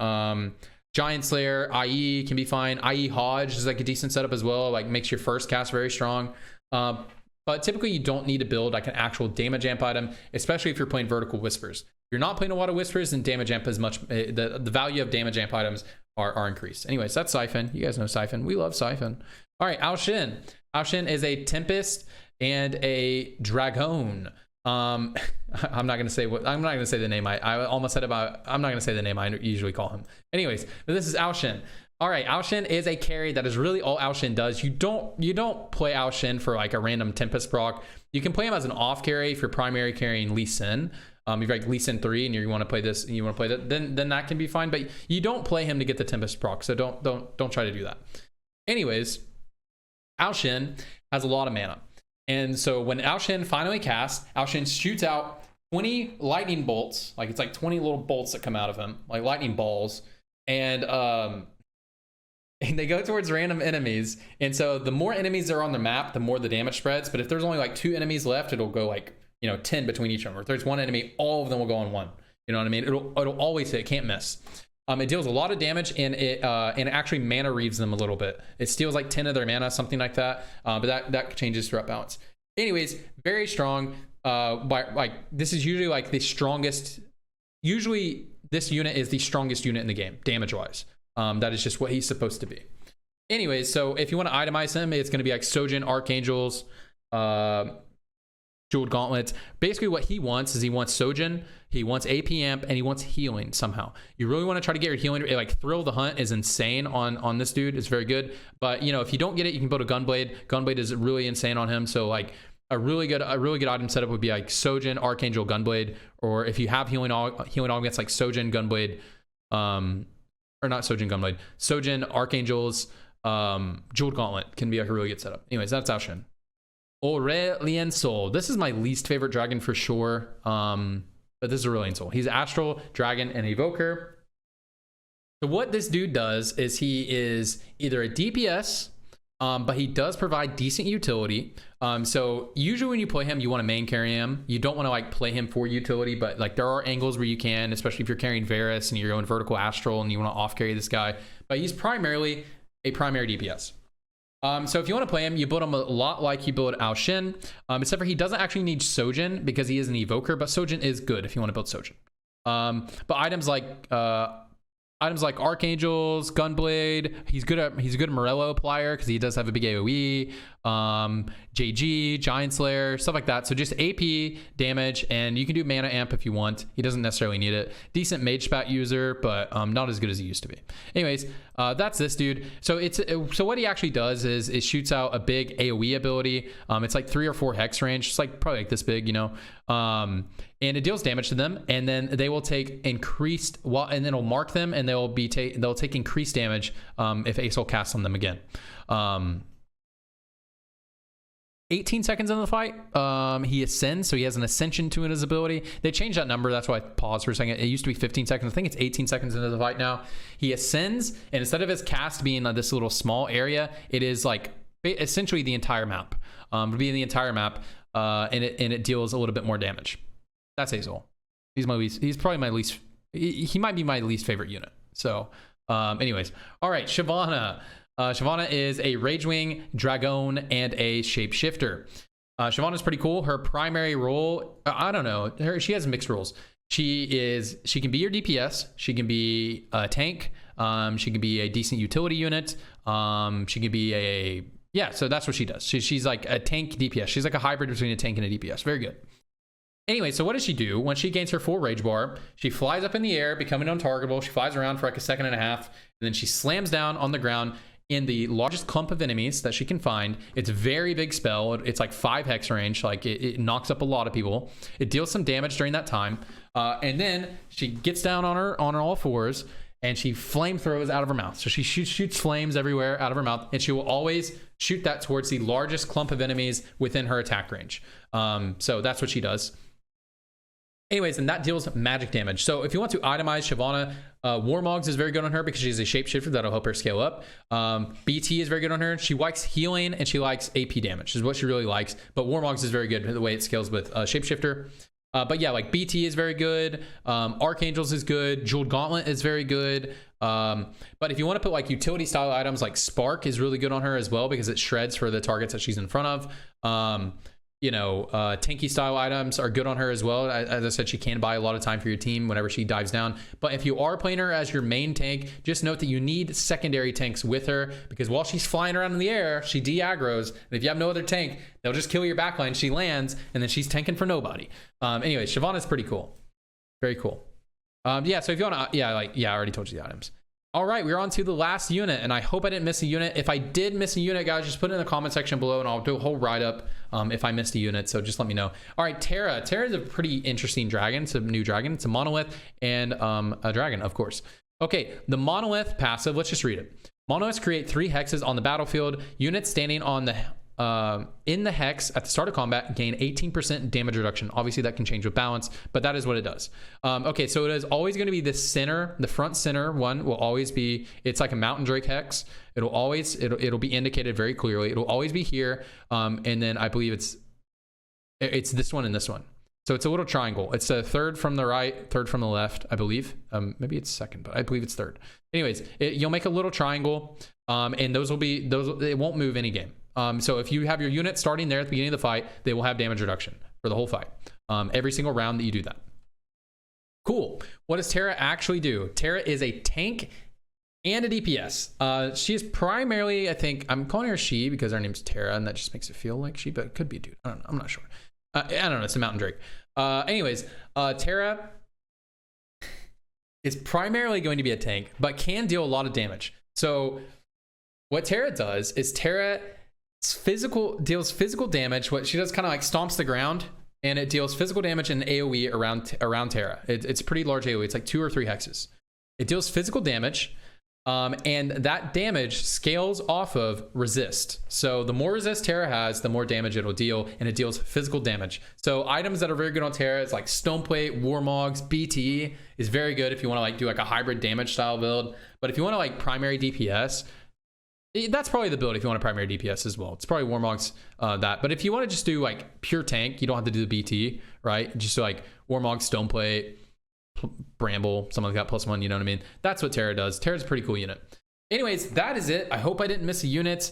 Giant Slayer, IE can be fine. IE Hodge is like a decent setup as well, like makes your first cast very strong. But typically you don't need to build like an actual damage amp item, especially if you're playing vertical whispers. If you're not playing a lot of whispers, then damage amp is much, the value of damage amp items are increased. Anyways, that's Siphon. You guys know Siphon. We love Siphon. All right, Ao Shin. Ao Shin is a Tempest and a Dragon. I'm not gonna say the name. I almost said about. I'm not gonna say the name I usually call him. Anyways, this is Ao Shin. All right, Ao Shin is a carry. That is really all Ao Shin does. You don't play Ao Shin for like a random Tempest proc. You can play him as an off carry if you're primary carrying Lee Sin. If you're like Lee Sin 3 and you want to play this and you want to play that, then that can be fine. But you don't play him to get the Tempest proc. So don't try to do that. Anyways, Ao Shin has a lot of mana. And so when Ao Shin finally casts, Ao Shin shoots out 20 lightning bolts. Like it's like 20 little bolts that come out of him, like lightning balls. And they go towards random enemies. And so the more enemies are on the map, the more the damage spreads. But if there's only like 2 enemies left, it'll go like, 10 between each of them. Or if there's 1 enemy, all of them will go on 1. You know what I mean? It'll always hit, it can't miss. It deals a lot of damage and it actually mana reaves them a little bit. It steals like 10 of their mana, something like that. But that changes throughout balance. Anyways, very strong. This is usually like the strongest. Usually this unit is the strongest unit in the game, damage-wise. That is just what he's supposed to be. Anyways, so if you want to itemize him, it's going to be like Sojin, Archangels, Jeweled Gauntlets. Basically what he wants is he wants Sojin, he wants AP amp, and he wants healing somehow. You really want to try to get your healing. Like Thrill the Hunt is insane on this dude. It's very good. But if you don't get it, you can build a Gunblade. Gunblade is really insane on him. So like a really good item setup would be like Sojin, Archangel, Gunblade. Or if you have healing augments like Sojin, Gunblade, or not Sojin, Gunblade, Sojin, Archangels, Jeweled Gauntlet can be like a really good setup. Anyways, that's Ao Shin. Aurelian Soul. This is my least favorite dragon for sure. But this is Aurelian Soul. He's Astral, Dragon, and Evoker. So what this dude does is he is either a DPS, but he does provide decent utility. So usually when you play him, you want to main carry him. You don't want to like play him for utility, but like there are angles where you can, especially if you're carrying Varus and you're going vertical Astral and you want to off carry this guy. But he's primarily a primary DPS. So if you want to play him, you build him a lot like you build Ao Shin, except for he doesn't actually need Sojin because he is an evoker, but Sojin is good if you want to build Sojin. But items like Archangels, Gunblade, he's good at Morello applier because he does have a big AoE, JG, Giant Slayer, stuff like that. So just AP damage, and you can do mana amp if you want. He doesn't necessarily need it. Decent mage spat user, but not as good as he used to be. Anyways, that's this dude. So what he actually does is shoots out a big AoE ability. It's like 3 or 4 hex range. It's like probably like this big, and it deals damage to them, and then they will take increased, and then it'll mark them, and they'll take increased damage if Ace casts on them again. 18 seconds into the fight, he ascends, so he has an ascension to his ability. They changed that number, that's why I paused for a second. It used to be 15 seconds. I think it's 18 seconds into the fight now. He ascends, and instead of his cast being this little small area, it is like essentially the entire map. It'll be in the entire map, and it deals a little bit more damage. That's Hazel. He might be my least favorite unit. So anyways, all right, Shyvana. Shyvana is a Ragewing, Dragon, and a Shapeshifter. Shyvana is pretty cool. Her primary role, I don't know, she has mixed roles. She can be your DPS, she can be a tank, she can be a decent utility unit, she can be a Yeah, so that's what she does. She's like a tank DPS. She's like a hybrid between a tank and a DPS. Very good. Anyway, so what does she do? When she gains her full rage bar, she flies up in the air, becoming untargetable. She flies around for like a second and a half, and then she slams down on the ground in the largest clump of enemies that she can find. It's a very big spell. It's like 5 hex range. Like it knocks up a lot of people. It deals some damage during that time. And then she gets down on her all fours, and she flame throws out of her mouth. So she shoots flames everywhere out of her mouth, and she will always shoot that towards the largest clump of enemies within her attack range. So that's what she does. Anyways, and that deals magic damage. So if you want to itemize Shyvana, Warmogs is very good on her because she's a shapeshifter. That'll help her scale up. BT is very good on her. She likes healing and she likes AP damage is what she really likes. But Warmogs is very good the way it scales with shapeshifter. But yeah, like BT is very good. Archangels is good. Jeweled Gauntlet is very good. But if you want to put like utility style items, like Spark is really good on her as well because it shreds for the targets that she's in front of. You know, tanky style items are good on her as well. As I said, she can buy a lot of time for your team whenever she dives down. But if you are playing her as your main tank, just note that you need secondary tanks with her because while she's flying around in the air, she de-aggroes. And if you have no other tank, they'll just kill your backline. She lands and then she's tanking for nobody. Anyway, Shyvana's pretty cool. Very cool. Yeah, so if you want to, I already told you the items. All right, we're on to the last unit, and I hope I didn't miss a unit. If I did miss a unit, guys, just put it in the comment section below, and I'll do a whole write-up if I missed a unit, so just let me know. All right, Terra. Terra is a pretty interesting dragon. It's a new dragon. It's a monolith and a dragon, of course. Okay, the monolith passive, let's just read it. Monoliths create 3 hexes on the battlefield. Units standing on the in the hex at the start of combat gain 18% damage reduction. Obviously that can change with balance, but that is what it does. Okay, so it is always going to be the center, the front center one will always be, it's like a mountain drake hex. It'll be indicated very clearly. It'll always be here. And then I believe it's this one and this one. So it's a little triangle. It's a third from the right, third from the left, I believe. Maybe it's second, but I believe it's third. Anyways, you'll make a little triangle, and those it won't move any game. So if you have your unit starting there at the beginning of the fight, they will have damage reduction for the whole fight. Every single round that you do that. Cool. What does Terra actually do? Terra is a tank and a DPS. She is primarily, I think, I'm calling her she because her name's Terra, and that just makes it feel like she, but it could be a dude. I don't know. I'm not sure. I don't know. It's a mountain drake. Anyways, Terra is primarily going to be a tank, but can deal a lot of damage. So what Terra does is Terra deals physical damage. What she does kind of like stomps the ground, and it deals physical damage and AoE around Terra. It's pretty large AoE. It's like 2 or 3 hexes. It deals physical damage, and that damage scales off of resist. So the more resist Terra has, the more damage it'll deal, and it deals physical damage. So items that are very good on Terra is like Stoneplate, Warmogs, BT is very good if you want to like do like a hybrid damage style build. But if you want to like primary DPS, that's probably the build if you want a primary DPS as well. It's probably Warmogs that. But if you want to just do like pure tank, you don't have to do the BT, right? Just like Warmog, Stoneplate, Bramble, something like that, +1, you know what I mean? That's what Terra does. Terra's a pretty cool unit. Anyways, that is it. I hope I didn't miss a unit.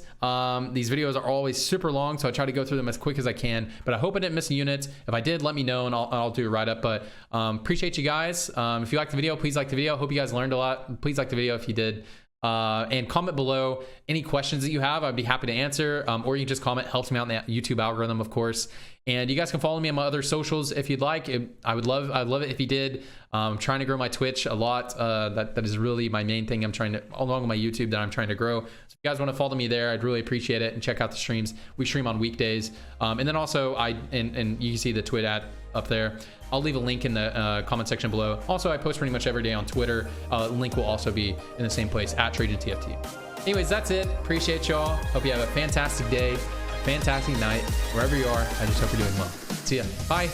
These videos are always super long, so I try to go through them as quick as I can. But I hope I didn't miss a unit. If I did, let me know, and I'll do a write-up. But appreciate you guys. If you liked the video, please like the video. Hope you guys learned a lot. Please like the video if you did. And comment below any questions that you have. I'd be happy to answer, or you can just comment. Helps me out in the YouTube algorithm, of course. And you guys can follow me on my other socials if you'd like. I'd love it if you did. I'm trying to grow my Twitch a lot. That is really my main thing. I'm trying to, along with my YouTube, that I'm trying to grow. So if you guys want to follow me there, I'd really appreciate it. And check out the streams. We stream on weekdays. And then also and you can see the Twit ad up there. I'll leave a link in the comment section below. Also, I post pretty much every day on Twitter. Link will also be in the same place at Trajan TFT. Anyways, that's it. Appreciate y'all. Hope you have a fantastic day, a fantastic night, wherever you are. I just hope you're doing well. See ya. Bye.